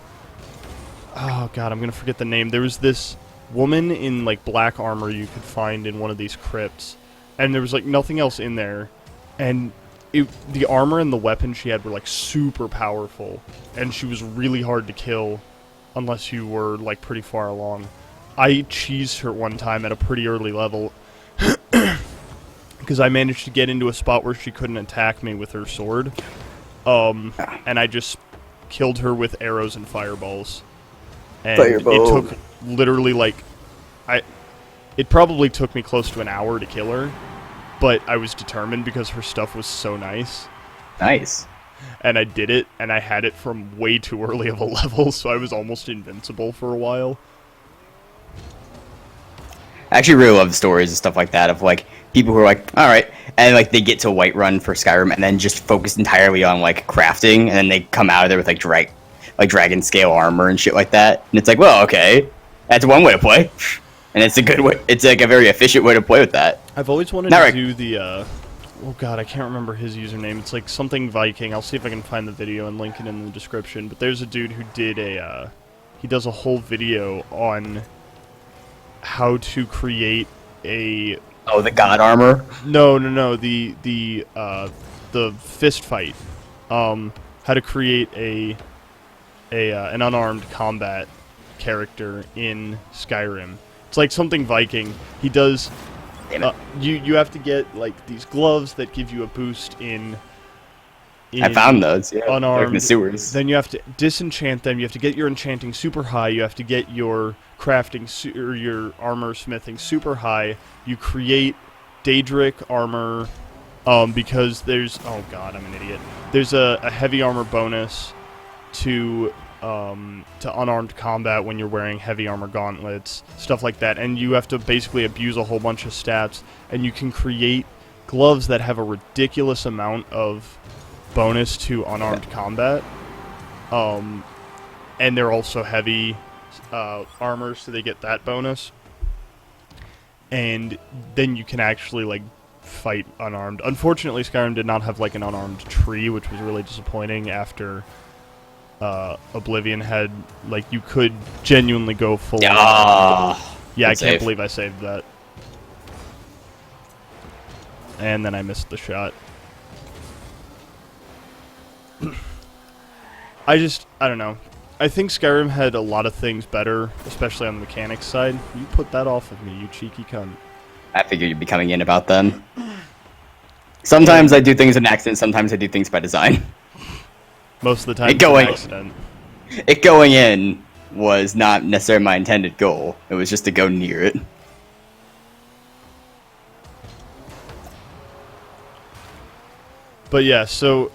oh god, I'm gonna forget the name. There was this woman in like black armor you could find in one of these crypts, and there was like nothing else in there, and the armor and the weapons she had were like super powerful, and she was really hard to kill unless you were like pretty far along. I cheesed her one time at a pretty early level because I managed to get into a spot where she couldn't attack me with her sword, and I just killed her with arrows and fireballs. And Fireball. it took literally like it probably took me close to an hour to kill her, but I was determined because her stuff was so nice. Nice. And I did it, and I had it from way too early of a level, so I was almost invincible for a while. I actually really love stories and stuff like that of like people who are like, all right, and like they get to Whiterun for Skyrim and then just focus entirely on like crafting, and then they come out of there with like dragon scale armor and shit like that, and it's like, well, okay, that's one way to play, and it's a good way. It's like a very efficient way to play with that. I've always wanted to do the, oh god, I can't remember his username. It's like something Viking. I'll see if I can find the video and link it in the description. But there's a dude who did he does a whole video on how to create a... Oh, the god armor? No, the fist fight. How to create an unarmed combat character in Skyrim. It's like something Viking. He does... you have to get like these gloves that give you a boost in I found those, yeah. Unarmed. In the sewers. Then you have to disenchant them. You have to get your enchanting super high. You have to get your crafting or your armor smithing super high. You create Daedric armor because there's... Oh god, I'm an idiot. There's a heavy armor bonus to unarmed combat when you're wearing heavy armor gauntlets, stuff like that, and you have to basically abuse a whole bunch of stats, and you can create gloves that have a ridiculous amount of bonus to unarmed combat, and they're also heavy armor, so they get that bonus, and then you can actually like fight unarmed. Unfortunately, Skyrim did not have like an unarmed tree, which was really disappointing after Oblivion had, like, you could genuinely go full on. Yeah, I can't believe I saved that. And then I missed the shot. I don't know. I think Skyrim had a lot of things better, especially on the mechanics side. You put that off of me, you cheeky cunt. I figured you'd be coming in about them. Sometimes I do things in accident, sometimes I do things by design. Most of the time, it's an accident. It going in was not necessarily my intended goal. It was just to go near it. But yeah, so...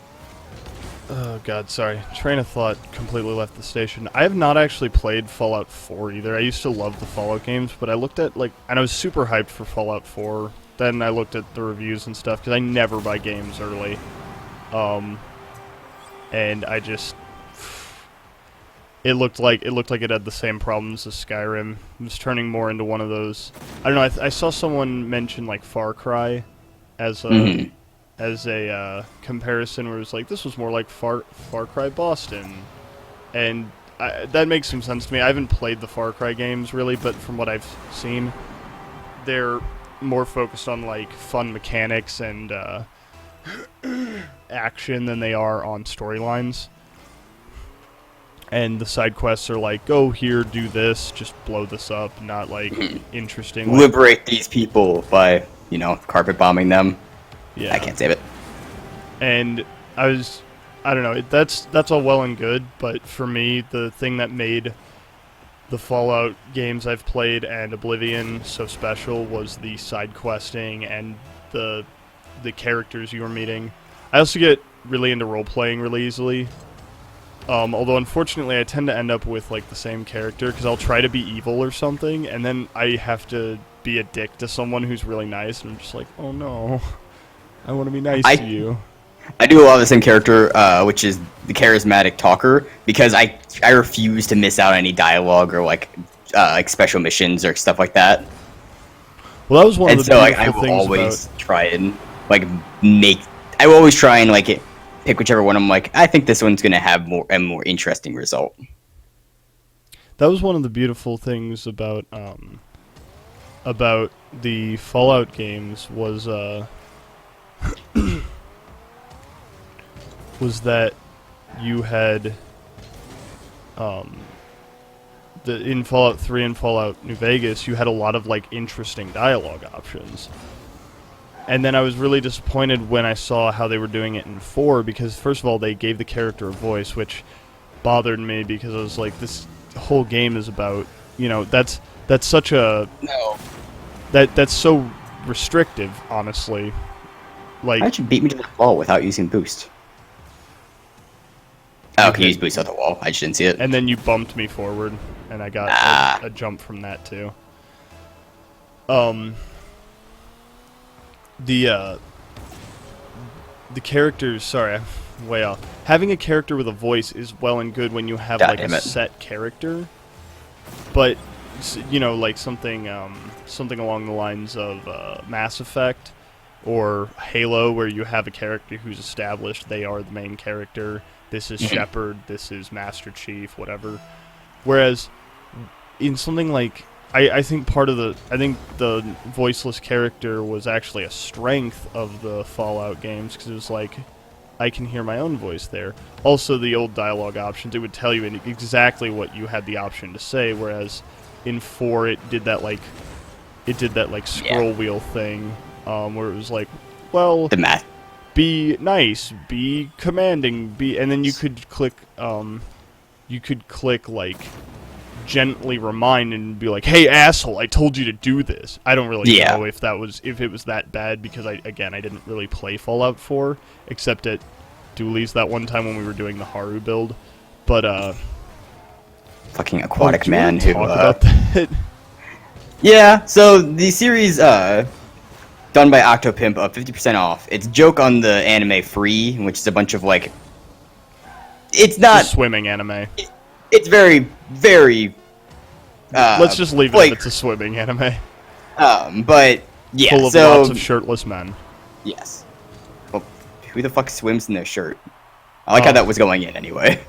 Oh god, sorry. Train of thought completely left the station. I have not actually played Fallout 4 either. I used to love the Fallout games, but I looked at, like... And I was super hyped for Fallout 4. Then I looked at the reviews and stuff, because I never buy games early. And I just... It looked like it had the same problems as Skyrim. It was turning more into one of those... I don't know, I saw someone mention, like, Far Cry as a... As a comparison where it's like, this was more like Far Cry Boston. And that makes some sense to me. I haven't played the Far Cry games, really, but from what I've seen, they're more focused on, like, fun mechanics and action than they are on storylines. And the side quests are like, go here, do this, just blow this up, not, like, interesting. Liberate these people by, you know, carpet bombing them. Yeah. I can't save it. And I don't know, that's all well and good, but for me, the thing that made the Fallout games I've played and Oblivion so special was the side questing and the characters you were meeting. I also get really into role-playing really easily. Although, unfortunately, I tend to end up with, like, the same character, because I'll try to be evil or something, and then I have to be a dick to someone who's really nice, and I'm just like, oh no. I want to be nice to you. I do a lot of the same character, which is the charismatic talker, because I refuse to miss out on any dialogue or like special missions or stuff like that. Well, that was one And of the so like beautiful I will things always about. try and like make. I will always try and like pick whichever one I'm like. I think this one's gonna have a more interesting result. That was one of the beautiful things about the Fallout games was was that you had in Fallout 3 and Fallout New Vegas, you had a lot of like interesting dialogue options. And then I was really disappointed when I saw how they were doing it in 4 because first of all they gave the character a voice, which bothered me because I was like, this whole game is about, that's such a No. that's so restrictive, honestly. Like, Why don't you beat me to the wall without using boost? Oh, I can use boost on the wall. I just didn't see it. and then you bumped me forward, and I got a jump from that too. The characters. Sorry, I'm way off. Having a character with a voice is well and good when you have God like damn a it. set character, but like something along the lines of Mass Effect or Halo, where you have a character who's established. They are the main character. This is Shepard, this is Master Chief, whatever. Whereas in something like I think the voiceless character was actually a strength of the Fallout games because it was like I can hear my own voice there. Also, the old dialogue options, it would tell you exactly what you had the option to say, whereas in 4 it did that scroll wheel thing where it was like, well, The math. be nice, be commanding, and then you could click like gently remind and be like, hey asshole, I told you to do this. I don't really know if it was that bad because I didn't really play Fallout 4 except at Dooley's that one time when we were doing the Haru build. But Fucking aquatic do you man wanna who talk about that? Yeah, so the series done by Octopimp of 50% off. It's joke on the anime Free, which is a bunch of like it's The not swimming anime. it's very very Let's just leave it like, if it's a swimming anime. but yeah, Full of so lots of shirtless men. yes. Well, who the fuck swims in their shirt? I like how that was going in anyway.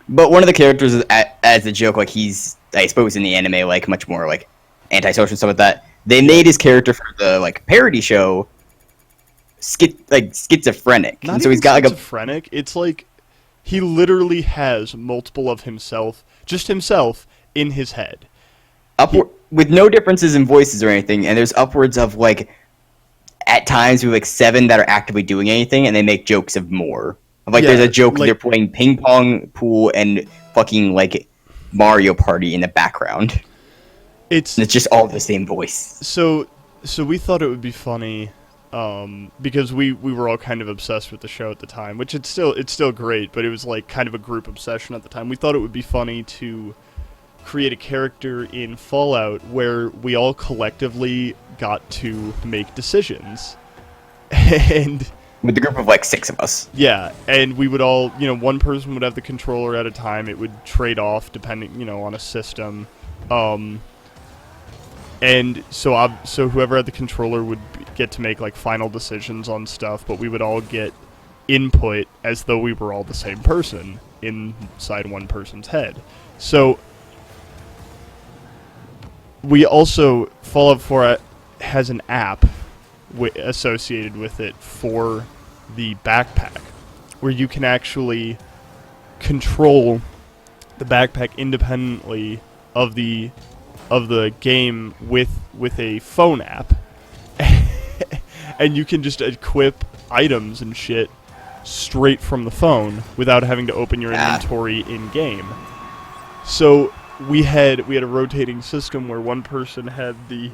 But one of the characters is, as a joke, like he's, I suppose, in the anime, like much more like antisocial and stuff like that. They made his character for the like parody show, schizophrenic, Not and so even he's got like a schizophrenic. It's like he literally has multiple of himself, just himself, in his head. upward with no differences in voices or anything, and there's upwards of like at times we have like 7 that are actively doing anything, and they make jokes of more. Like Yeah, there's a joke like- they're playing ping pong, pool, and fucking like Mario Party in the background. It's And it's just all the same voice. so we thought it would be funny because we were all kind of obsessed with the show at the time, which it's still great, but it was like kind of a group obsession at the time. We thought it would be funny to create a character in Fallout where we all collectively got to make decisions. And With a group of like 6 of us. yeah, and we would all, one person would have the controller at a time. It would trade off depending, on a system. And so whoever had the controller would get to make like final decisions on stuff, but we would all get input as though we were all the same person inside one person's head. So we also, Fallout 4 has an app associated with it for the backpack, where you can actually control the backpack independently of the game with a phone app. And you can just equip items and shit straight from the phone without having to open your inventory in game. So we had a rotating system where one person had the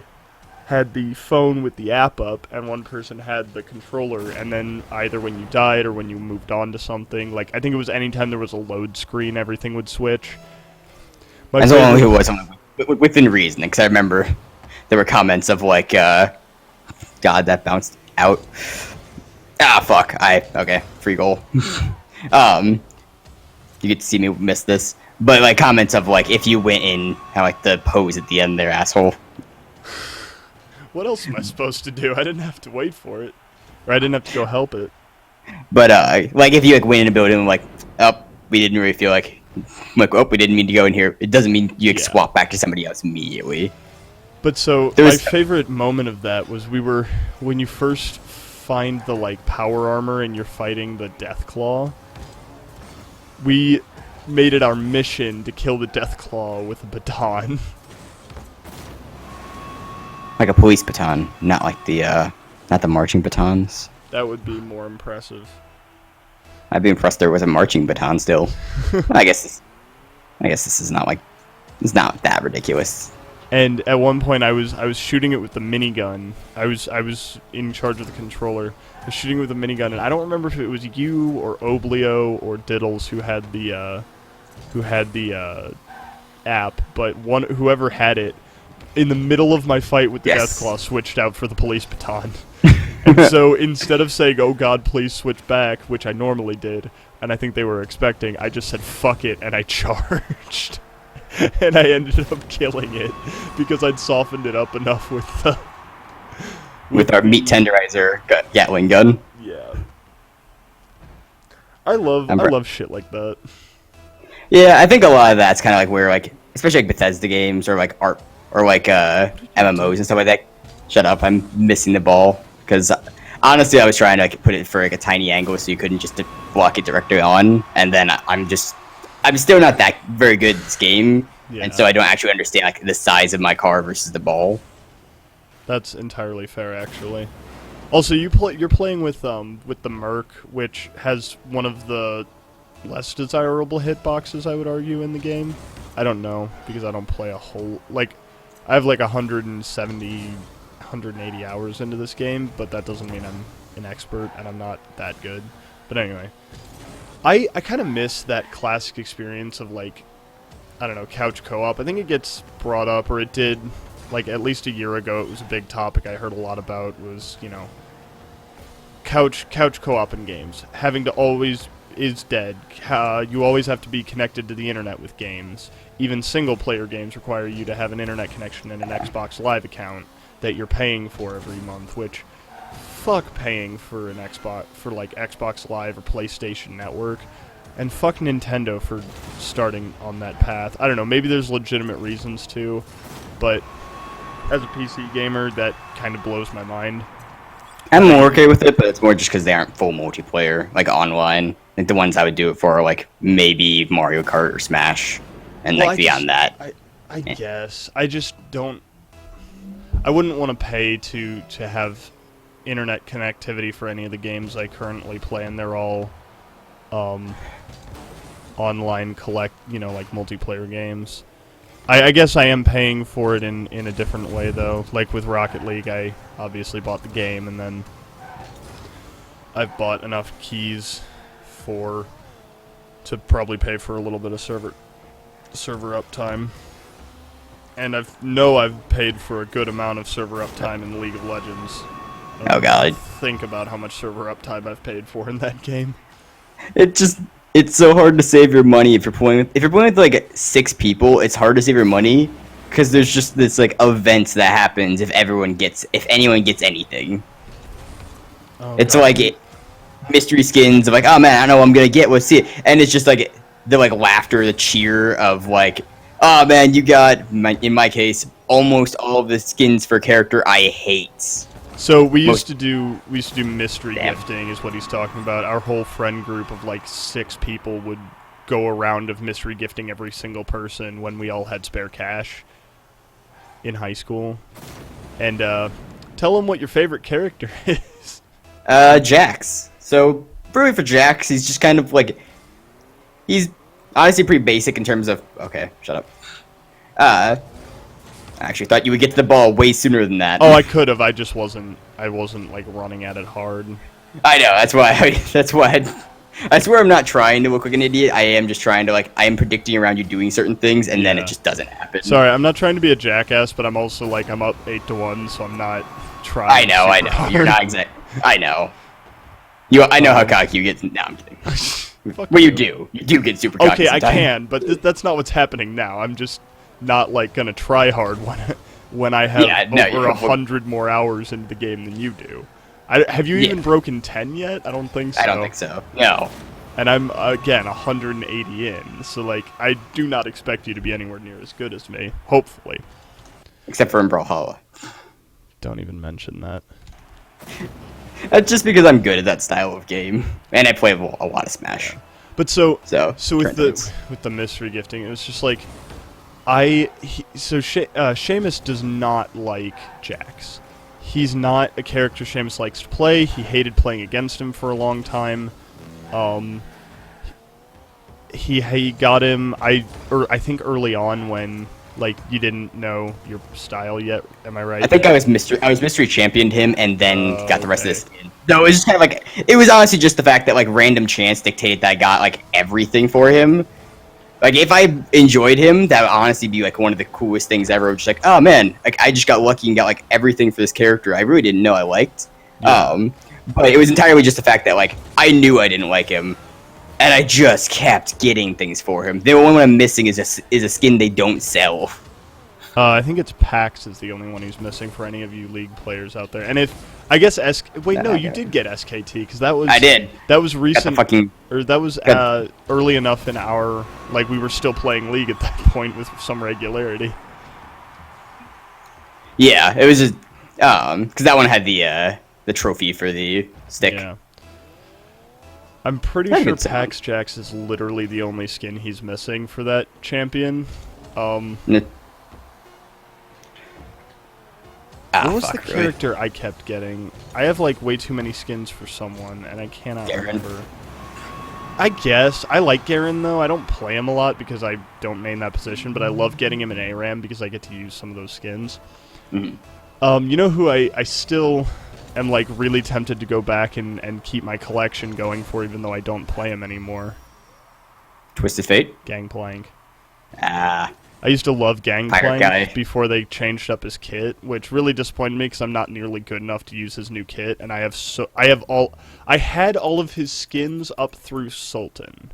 phone with the app up and one person had the controller, and then either when you died or when you moved on to something, like I think it was anytime there was a load screen, everything would switch. As long as it was within reason, because I remember there were comments of like, God, that bounced out. Fuck. Okay, free goal. You get to see me miss this. But like comments of like, if you went in, kind of like the pose at the end there, asshole. What else am I supposed to do? I didn't have to wait for it. Or I didn't have to go help it. But like if you like went in a building like, oh, we didn't really feel like, oh, we didn't mean to go in here. It doesn't mean you swap back to somebody else immediately. But so my favorite moment of that was when you first find the like power armor and you're fighting the Deathclaw. We made it our mission to kill the Deathclaw with a baton. Like a police baton, not like not the marching batons. That would be more impressive. I'd be impressed there was a marching baton still. I guess this is not it's not that ridiculous. And at one point I was shooting it with the minigun. I was in charge of the controller. I was shooting with the minigun, and I don't remember if it was you or Oblio or Diddles who had the app, but whoever had it in the middle of my fight with the Deathclaw switched out for the police baton. And so instead of saying, "Oh God, please switch back," which I normally did, and I think they were expecting, I just said "fuck it" and I charged. And I ended up killing it because I'd softened it up enough with our meat tenderizer Gatling gun. Yeah. I love shit like that. Yeah, I think a lot of that's kind of like where like, especially like Bethesda games or like art or like MMOs and stuff like that. Shut up! I'm missing the ball because honestly, I was trying to like put it for like a tiny angle so you couldn't just block it directly on, and then I'm still not that very good at this game, and so I don't actually understand like the size of my car versus the ball. That's entirely fair, actually. Also, you're playing with the Merc, which has one of the less desirable hitboxes, I would argue, in the game. I don't know because I don't play a whole I have like 170, 180 hours into this game, but that doesn't mean I'm an expert and I'm not that good. But anyway. I kind of miss that classic experience of, like, I don't know, couch co-op. I think it gets brought up, or it did, like, at least a year ago. It was a big topic I heard a lot about was, you know, couch co-op in games. Having to always is dead. You always have to be connected to the internet with games. Even single-player games require you to have an internet connection and an Xbox Live account that you're paying for every month, which... fuck paying for an Xbox, for like Xbox Live or PlayStation Network, and fuck Nintendo for starting on that path. I don't know, maybe there's legitimate reasons too, but as a PC gamer, that kind of blows my mind. I'm more okay with it, but it's more just because they aren't full multiplayer, like online. I think the ones I would do it for are like maybe Mario Kart or Smash, and like beyond that. I guess I just don't. I wouldn't want to pay to have internet connectivity for any of the games I currently play, and they're all online like multiplayer games. I guess I am paying for it in a different way though. Like with Rocket League, I obviously bought the game, and then I've bought enough keys to probably pay for a little bit of server uptime. And I've paid for a good amount of server uptime in League of Legends. Oh God! Think about how much server uptime I've paid for in that game. It's so hard to save your money if you're playing with like 6 people. It's hard to save your money because there's just this like event that happens if anyone gets anything. Oh, it's God. Like mystery skins of like, oh man, I know what I'm gonna get. Let's see it, and it's just like the like laughter, the cheer of like, oh man, you got in my case almost all of the skins for character I hate. So we used to do mystery gifting is what he's talking about. Our whole friend group of like 6 people would go around of mystery gifting every single person when we all had spare cash in high school. And tell them what your favorite character is. Jax. So really for Jax, he's just kind of like, he's honestly pretty basic in terms of, okay, shut up. I actually thought you would get to the ball way sooner than that. Oh, I could have. I wasn't like running at it hard. I know. That's why. I swear I'm not trying to look like an idiot. I am just trying to I am predicting around you doing certain things, and then it just doesn't happen. Sorry, I'm not trying to be a jackass, but I'm also like I'm up 8-1, so I'm not trying. I know. Hard. You're not exact. I know. I know how cocky you get. No, I'm kidding. Well, you do. You do get super cocky. Okay, I can, but that's not what's happening now. I'm just not like gonna try hard when I have Yeah, no, over 100 more hours into the game than you do. Have you even broken 10 yet? I don't think so. I don't think so. No. And I'm, again, 180 in, so, like, I do not expect you to be anywhere near as good as me. Hopefully. Except for in Brawlhalla. Don't even mention that. That's just because I'm good at that style of game, and I play a lot of Smash. Yeah. But so with tournaments. the mystery gifting, it was just like, Seamus does not like Jax. He's not a character Seamus likes to play. He hated playing against him for a long time. He got him. I think early on when like you didn't know your style yet. Am I right? I think I was mystery championed him and then got the rest of okay. the skin. No, it was just kind of like it was honestly just the fact that like random chance dictated that I got like everything for him. Like if I enjoyed him, that would honestly be like one of the coolest things ever. Just like, oh man, like I just got lucky and got like everything for this character I really didn't know I liked. Yeah. But it was entirely just the fact that like I knew I didn't like him, and I just kept getting things for him. The only one I'm missing is a skin they don't sell. I think it's Pax is the only one who's missing for any of you League players out there. And if I guess you did get SKT because that was I did. That was recent, got that was early enough in our like we were still playing League at that point with some regularity. Yeah, it was just because that one had the trophy for the stick. Yeah. I'm pretty sure Pax Jax is literally the only skin he's missing for that champion. What was the character I kept getting? I have like way too many skins for someone, and I cannot remember. I guess I like Garen though. I don't play him a lot because I don't main that position, but I love getting him in ARAM because I get to use some of those skins. Mm-hmm. You know who I still am like really tempted to go back and keep my collection going for, even though I don't play him anymore. Twisted Fate? Gangplank. I used to love Gangplank before they changed up his kit, which really disappointed me because I'm not nearly good enough to use his new kit, and I had all of his skins up through Sultan.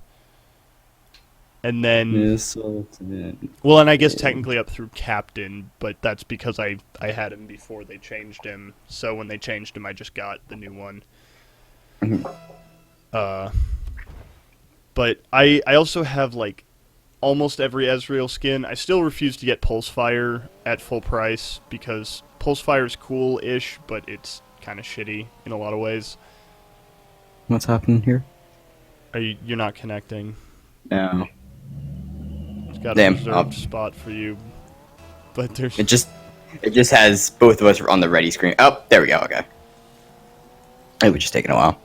And then Sultan. Well, and I guess technically up through Captain, but that's because I had him before they changed him. So when they changed him, I just got the new one. But I also have like almost every Ezreal skin. I still refuse to get Pulsefire at full price because Pulsefire is cool-ish, but it's kind of shitty in a lot of ways. What's happening here? You're not connecting. No. It's got a reserved spot for you, but there's. It just has both of us on the ready screen. Oh, there we go. Okay. It was just taking a while.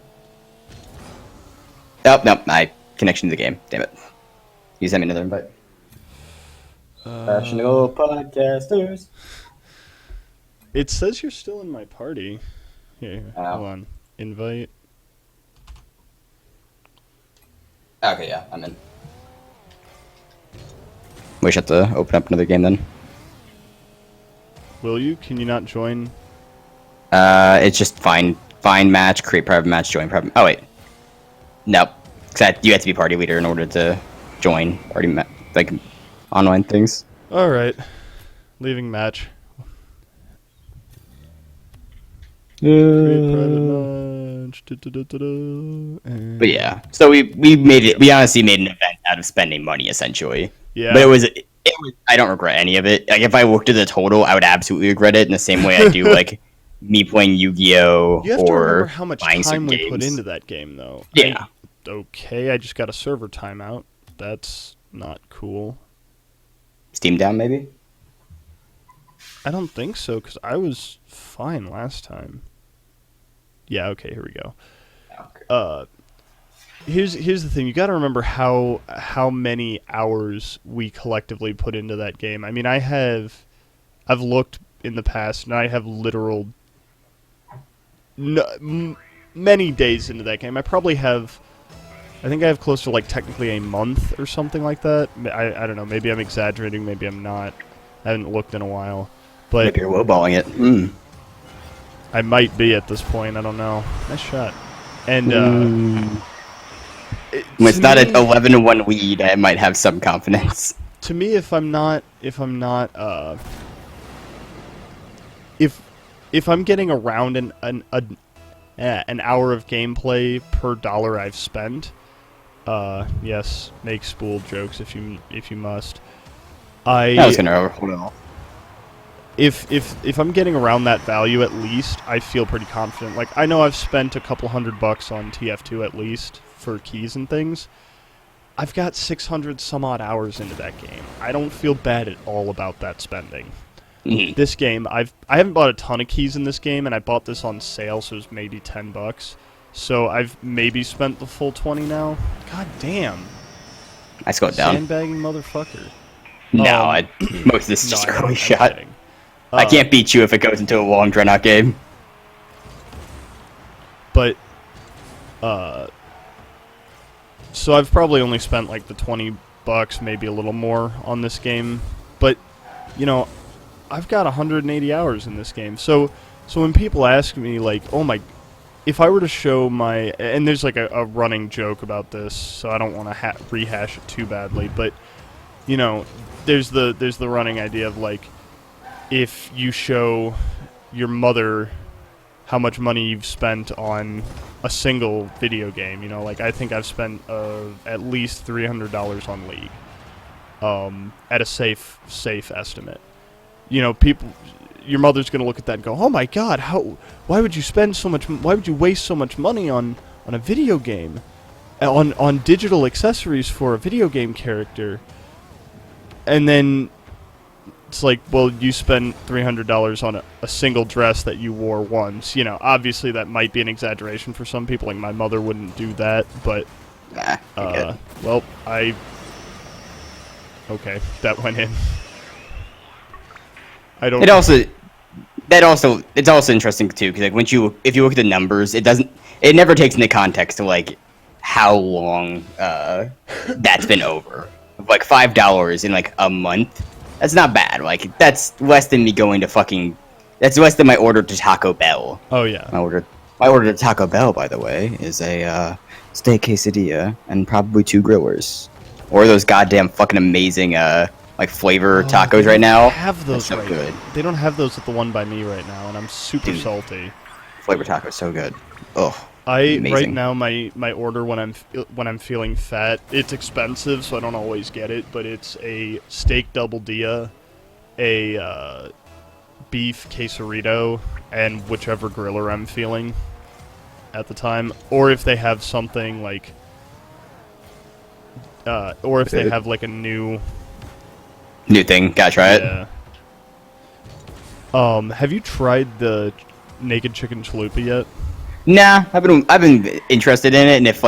Oh no, my connection to the game. Damn it. You sent me another invite. Professional podcasters. It says you're still in my party. Here, hold on. Invite. Okay, yeah, I'm in. We should have to open up another game then. Will you? Can you not join? It's just find match, create private match, join private. Oh wait, nope. Because you have to be party leader in order to join party like online things. All right, leaving match. Create private match. But yeah, so we made it. We honestly made an event out of spending money essentially. Yeah. But it was. I don't regret any of it. Like if I looked at the total, I would absolutely regret it in the same way I do like me playing Yu-Gi-Oh! You have to remember how much buying time we games. put into that game, though. Yeah. I just got a server timeout. That's not cool. Steam down, maybe? I don't think so, because I was fine last time. Yeah, okay, here we go. Okay. Here's the thing. You got to remember how many hours we collectively put into that game. I mean, I've looked in the past, and I have literal many days into that game. I think I have close to like technically a month or something like that. I don't know. Maybe I'm exaggerating. Maybe I'm not. I haven't looked in a while. But maybe you're lowballing it. I might be at this point. I don't know. Nice shot. And when it's not an 11-1 lead, I might have some confidence. To me, if I'm not if I'm getting around an hour of gameplay per dollar I've spent, yes, make spool jokes if you must. I was gonna hold on. If I'm getting around that value at least, I feel pretty confident. Like, I know I've spent a couple $100 on TF2 at least for keys and things. I've got 600 some odd hours into that game. I don't feel bad at all about that spending. Mhm. This game, I haven't bought a ton of keys in this game, and I bought this on sale, so it was maybe $10. So I've maybe spent the full 20 now. God damn. I slowed down. Sandbagging motherfucker. No, most of this is just No, early I'm shot. kidding. I can't beat you if it goes into a long drawn out game. But, so I've probably only spent like the $20, maybe a little more on this game. But, you know, I've got 180 hours in this game. So when people ask me, like, oh my, if I were to show my, and there's like a running joke about this, so I don't want to rehash it too badly, but, you know, there's the running idea of, like, if you show your mother how much money you've spent on a single video game, you know, like, I think I've spent at least $300 on League, at a safe estimate. You know, your mother's gonna look at that and go, "Oh my God, why would you spend so much? Why would you waste so much money on a video game, on digital accessories for a video game character?" And then it's like, well, you spent $300 on a single dress that you wore once. You know, obviously that might be an exaggeration for some people. Like, my mother wouldn't do that, but well, okay, that went in. I don't. It's also interesting too, because like if you look at the numbers, it never takes into context of like how long that's been over. Like $5 in like a month, that's not bad. Like, that's less than me going to that's less than my order to Taco Bell. Oh yeah. My order to Taco Bell, by the way, is a steak quesadilla and probably 2 grillers, or those goddamn fucking amazing like flavor tacos right now. Have those so right good. now. They don't have those at the one by me right now, and I'm super salty. Flavor tacos so good. Oh. Right amazing. now my order when I'm feeling fat, it's expensive, so I don't always get it, but it's a steak double dia, a beef quesarito, and whichever griller I'm feeling at the time, or if they have something like or if they have like a new thing, gotta try it. Have you tried the naked chicken chalupa yet? Nah, I've been interested in it, and if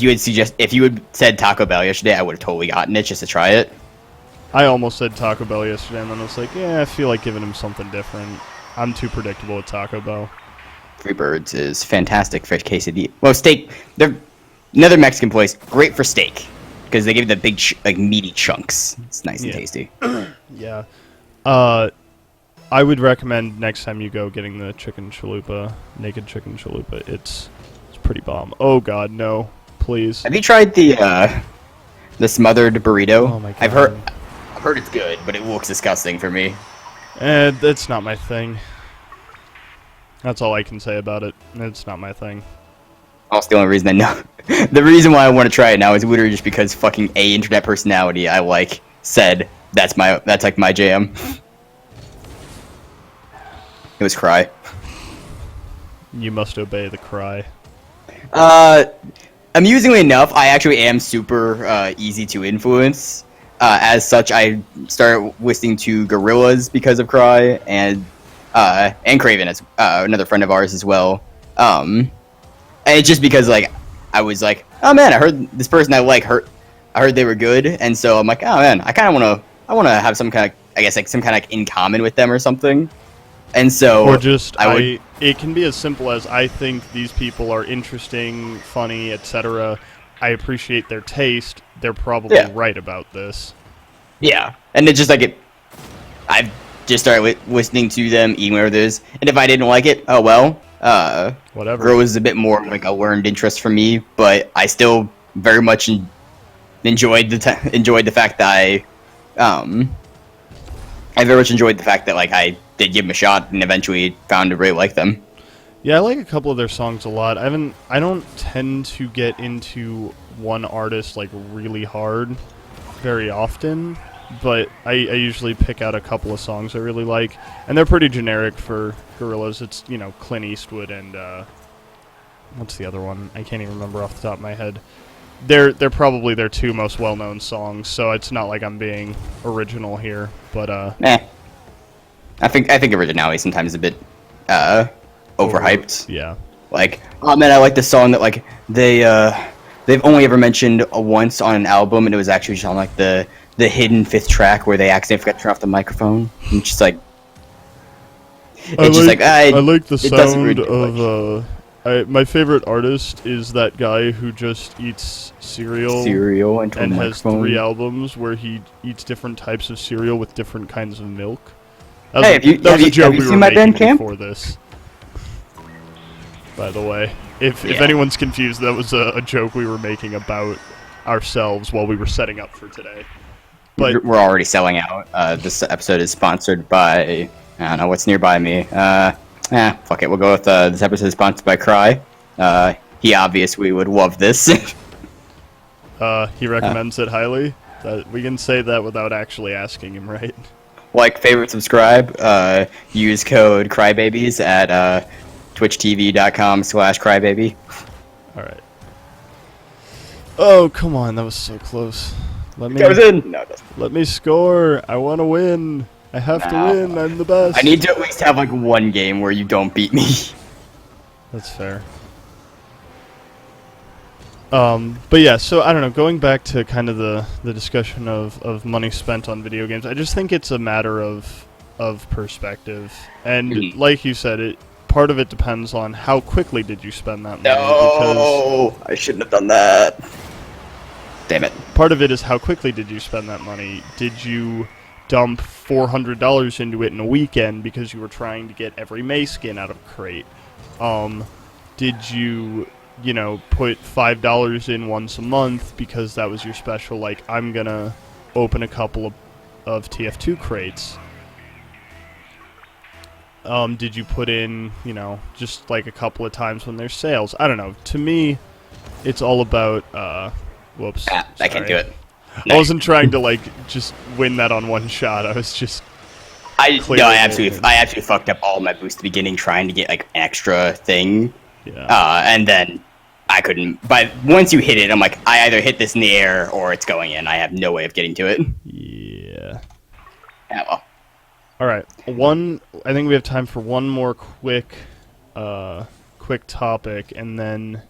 you had said Taco Bell yesterday, I would have totally gotten it just to try it. I almost said Taco Bell yesterday, and then I was like, yeah, I feel like giving him something different. I'm too predictable at Taco Bell. Three Birds is fantastic for quesadilla. Well, steak. They're another Mexican place, great for steak because they give you the big meaty chunks. It's nice and tasty. Yeah. I would recommend next time you go getting the chicken chalupa, naked chicken chalupa. It's pretty bomb. Oh God, no! Please. Have you tried the smothered burrito? Oh my God. I've heard it's good, but it looks disgusting for me. That's not my thing. That's all I can say about it. It's not my thing. Also, the only reason I know, the reason why I want to try it now is literally just because fucking internet personality I said that's like my jam. It was Cry. You must obey the cry. Amusingly enough, I actually am super easy to influence. As such, I started listening to Gorillaz because of Cry, and Craven, as another friend of ours as well. And it's just because I was like, oh man, I heard this person I heard they were good, and so I'm like, oh man, I want to have some kind of, some kind of in common with them or something. And so, or just it can be as simple as I think these people are interesting, funny, etc. I appreciate their taste. They're probably right about this. Yeah, and it's just I've just started listening to them, even where it is, and if I didn't like it, oh well. Whatever. Grow is a bit more like a learned interest for me, but I still very much enjoyed the fact that I very much enjoyed the fact that did give them a shot and eventually found to really like them. Yeah, I like a couple of their songs a lot. I don't tend to get into one artist like really hard very often, but I usually pick out a couple of songs I really like, and they're pretty generic for Gorillaz. It's, you know, Clint Eastwood and what's the other one? I can't even remember off the top of my head. They're probably their two most well-known songs, so it's not like I'm being original here, but I think originality sometimes is a bit overhyped. Yeah. Like, oh man, I like this song that like they've only ever mentioned once on an album, and it was actually just on like the hidden fifth track where they accidentally forgot to turn off the microphone. And it's just like I like the it doesn't sound really of my favorite artist is that guy who just eats cereal into and a has microphone. 3 albums where he eats different types of cereal with different kinds of milk. Hey, have you seen my Bandcamp? Before this, by the way, if anyone's confused, that was a joke we were making about ourselves while we were setting up for today. But We're already selling out. This episode is sponsored by, I don't know what's nearby me. Fuck it. We'll go with this episode is sponsored by Cry. He obviously would love this. he recommends it highly. We can say that without actually asking him, right? Like, favorite, subscribe. Use code Crybabies at twitchtv.com/crybaby. All right. Oh, come on. That was so close. That was in. No, it doesn't. Let me score. I want to win. I have to win. I'm the best. I need to at least have like one game where you don't beat me. That's fair. But yeah, so I don't know, going back to kind of the discussion of money spent on video games, I just think it's a matter of perspective. And like you said, part of it depends on how quickly did you spend that money. No, I shouldn't have done that. Damn it. Part of it is how quickly did you spend that money. Did you dump $400 into it in a weekend because you were trying to get every May skin out of crate? Did you put $5 in once a month because that was your special, like, I'm gonna open a couple of TF2 crates? Did you put in, just like a couple of times when there's sales? I don't know. To me, it's all about, whoops. I can't do it. I wasn't trying to, like, just win that on one shot. I was just... I absolutely fucked up all my boosts at the beginning trying to get, like, an extra thing. Yeah. And then I couldn't. But once you hit it, I'm like, I either hit this in the air or it's going in. I have no way of getting to it. Yeah. Yeah, well. All right. I think we have time for one more quick topic, and then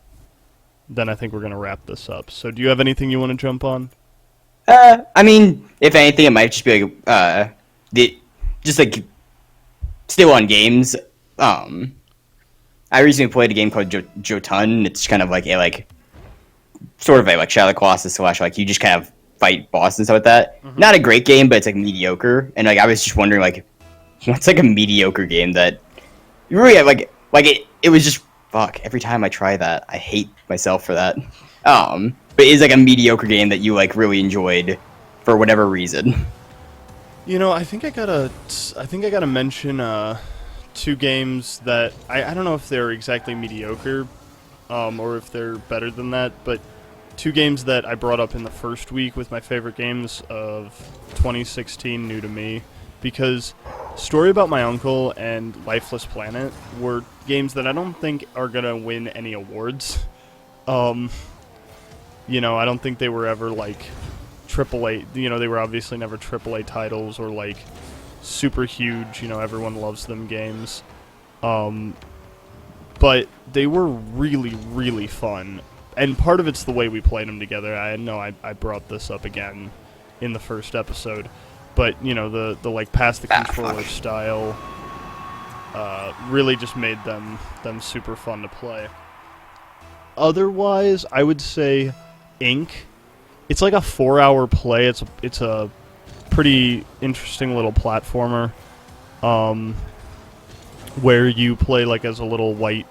I think we're gonna wrap this up. So, do you have anything you want to jump on? I mean, if anything, it might just be like, still on games. I recently played a game called Jotun. It's kind of like sort of a Shadow of the Colossus / like you just kind of fight bosses and stuff like that. Mm-hmm. Not a great game, but it's like mediocre. And like I was just wondering, like, what's like a mediocre game that you really have, like it was just fuck. Every time I try that, I hate myself for that. But it's like a mediocre game that you like really enjoyed for whatever reason. I think I gotta mention 2 games that I don't know if they're exactly mediocre, or if they're better than that, but 2 games that I brought up in the first week with my favorite games of 2016 new to me, because Story About My Uncle and Lifeless Planet were games that I don't think are gonna win any awards. I don't think they were ever like AAA. They were obviously never AAA titles or like super huge, everyone loves them games. But they were really, really fun. And part of it's the way we played them together. I know I brought this up again in the first episode. But, the like pass the controller style really just made them super fun to play. Otherwise, I would say Ink. It's like a 4-hour play. It's a pretty interesting little platformer, where you play like as a little white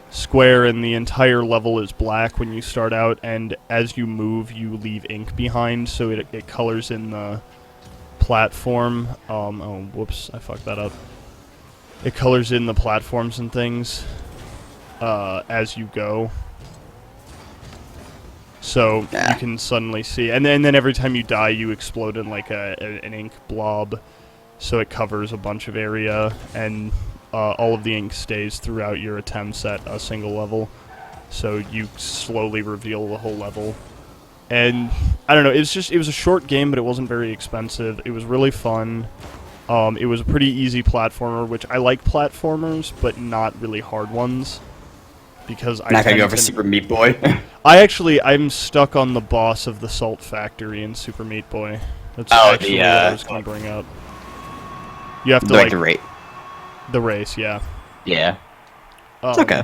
square and the entire level is black when you start out, and as you move you leave ink behind, so it colors in the platform. Oh whoops, I fucked that up. it colors in the platforms and things as you go. So you can suddenly see, and then every time you die, you explode in like an ink blob, so it covers a bunch of area, and all of the ink stays throughout your attempts at a single level. So you slowly reveal the whole level, and I don't know. It was a short game, but it wasn't very expensive. It was really fun. It was a pretty easy platformer, which I like platformers, but not really hard ones. Because not gonna go for Super Meat Boy. I'm stuck on the boss of the Salt Factory in Super Meat Boy. That's actually what I was going to bring up. You have to like the race. The race, yeah. Yeah. It's okay.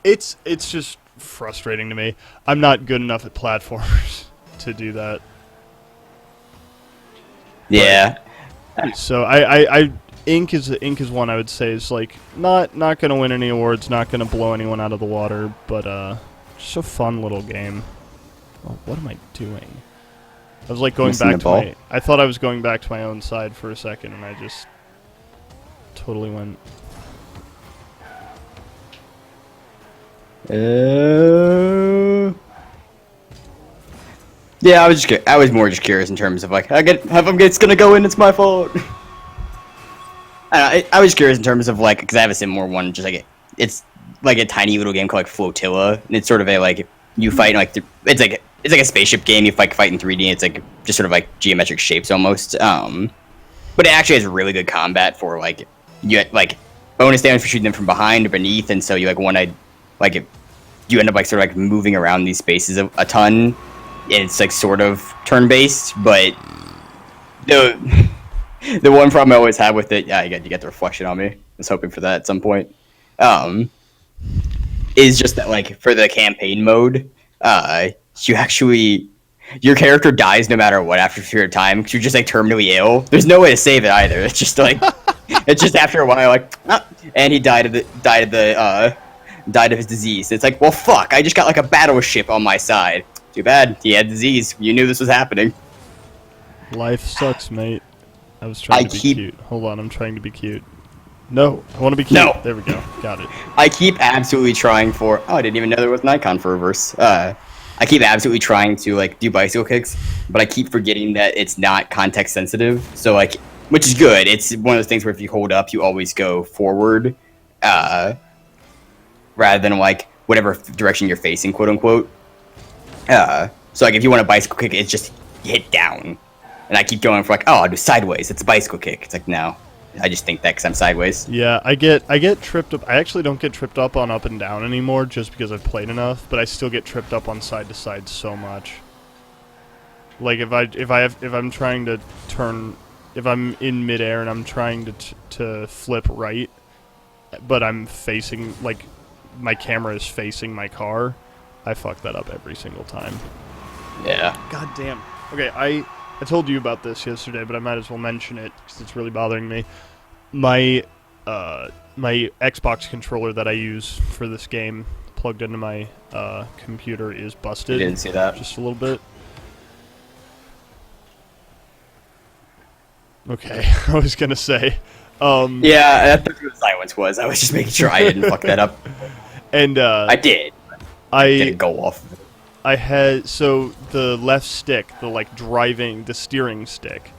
It's just frustrating to me. I'm not good enough at platformers to do that. Yeah. So I Ink is one I would say is like not gonna win any awards, not gonna blow anyone out of the water, but just a fun little game. Oh, what am I doing? I was like going back to my. I thought I was going back to my own side for a second, and I just totally went. Yeah, I was more just curious in terms of like, it's gonna go in, it's my fault. I was curious in terms of like, because I have a similar one, just like it's like a tiny little game called like Flotilla, and it's sort of a like you fight like it's like a spaceship game. You fight in 3D. It's like just sort of like geometric shapes almost. But it actually has really good combat for like you get, like bonus damage for shooting them from behind or beneath, and so you like you end up like sort of like moving around these spaces a ton. It's like sort of turn based, but the one problem I always have with it, you get the reflection on me. I was hoping for that at some point. Is just that like for the campaign mode, your character dies no matter what after a period of time because you're just like terminally ill. There's no way to save it either. It's just like it's just after a while like and he died of his disease. It's like, well, fuck, I just got like a battleship on my side. Too bad he had disease. You knew this was happening. Life sucks, mate. I was trying to be cute. Hold on, I'm trying to be cute. No, I want to be cute. No. There we go. Got it. I keep absolutely trying for... Oh, I didn't even know there was an icon for reverse. I keep absolutely trying to, like, do bicycle kicks, but I keep forgetting that it's not context sensitive. So, like, which is good. It's one of those things where if you hold up, you always go forward, rather than, like, whatever direction you're facing, quote-unquote. So, like, if you want a bicycle kick, it's just hit down. And I keep going for like, oh, I'll do sideways. It's a bicycle kick. It's like, no. I just think that because I'm sideways. Yeah, I get tripped up. I actually don't get tripped up on up and down anymore just because I've played enough, but I still get tripped up on side to side so much. Like if I'm trying to turn, if I'm in midair and I'm trying to flip right, but I'm facing, like, my camera is facing my car, I fuck that up every single time. Yeah. God damn. Okay, I told you about this yesterday, but I might as well mention it because it's really bothering me. My Xbox controller that I use for this game, plugged into my computer, is busted. You didn't see that? Just a little bit. Okay, I was gonna say. Yeah, that's what the silence was. I was just making sure I didn't fuck that up. And I did. I didn't go off. I had, so the left stick, the steering stick,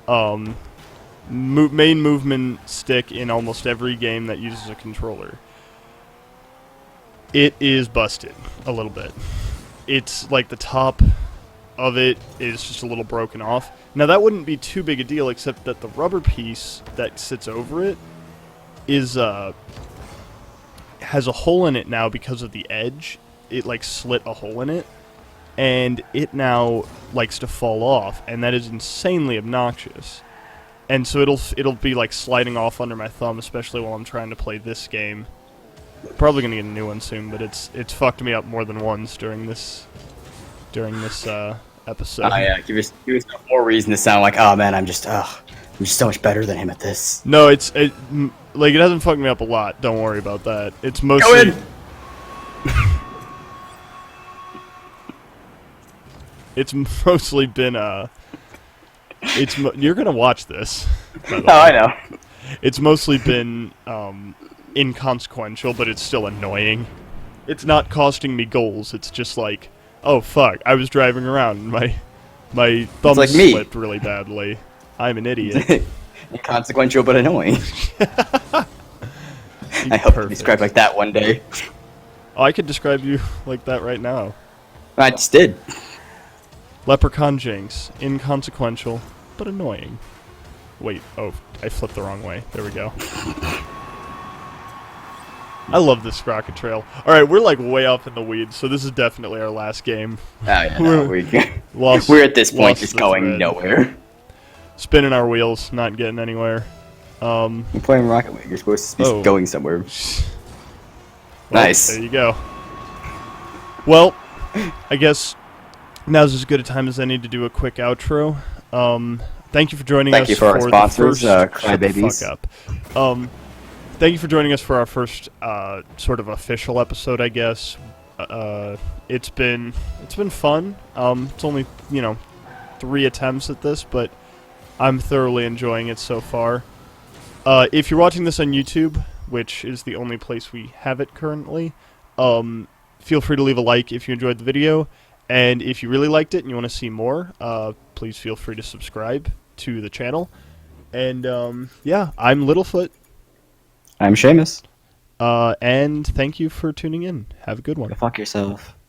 main movement stick in almost every game that uses a controller, it is busted a little bit. It's like the top of it is just a little broken off. Now that wouldn't be too big a deal, except that the rubber piece that sits over it is has a hole in it now because of the edge. It like slit a hole in it, and it now likes to fall off, and that is insanely obnoxious. And so it'll be like sliding off under my thumb, especially while I'm trying to play this game. Probably gonna get a new one soon, but it's fucked me up more than once during this episode. Oh yeah, give yourself more reason to sound like, oh man, I'm just so much better than him at this. No, it hasn't fucked me up a lot. Don't worry about that. It's mostly. Go in. It's mostly been you're gonna watch this. Oh, I know. It's mostly been inconsequential, but it's still annoying. It's not costing me goals. It's just like, oh fuck, I was driving around and my thumb like me. slipped really badly. I'm an idiot. Inconsequential but annoying. I hope to be described like that one day. Oh, I could describe you like that right now. I just did. Leprechaun Jinx. Inconsequential, but annoying. Wait, oh, I flipped the wrong way. There we go. I love this Sprocket Trail. Alright, we're like way up in the weeds, so this is definitely our last game. Oh, yeah, no, we're at this point lost just the going thread. nowhere. Spinning our wheels, not getting anywhere. You're playing Rocket League. You're supposed to be going somewhere. Well, Nice. There you go. Well, I guess now's as good a time as any to do a quick outro. Thank you for joining us. Thank you for our the sponsors, first- Cry shut the Babies. fuck up. Thank you for joining us for our first sort of official episode, I guess. It's been fun. It's only 3 attempts at this, but I'm thoroughly enjoying it so far. If you're watching this on YouTube, which is the only place we have it currently, feel free to leave a like if you enjoyed the video, and if you really liked it and you want to see more, please feel free to subscribe to the channel. And yeah, I'm Littlefoot. I'm Seamus. And thank you for tuning in. Have a good one. Go fuck yourself.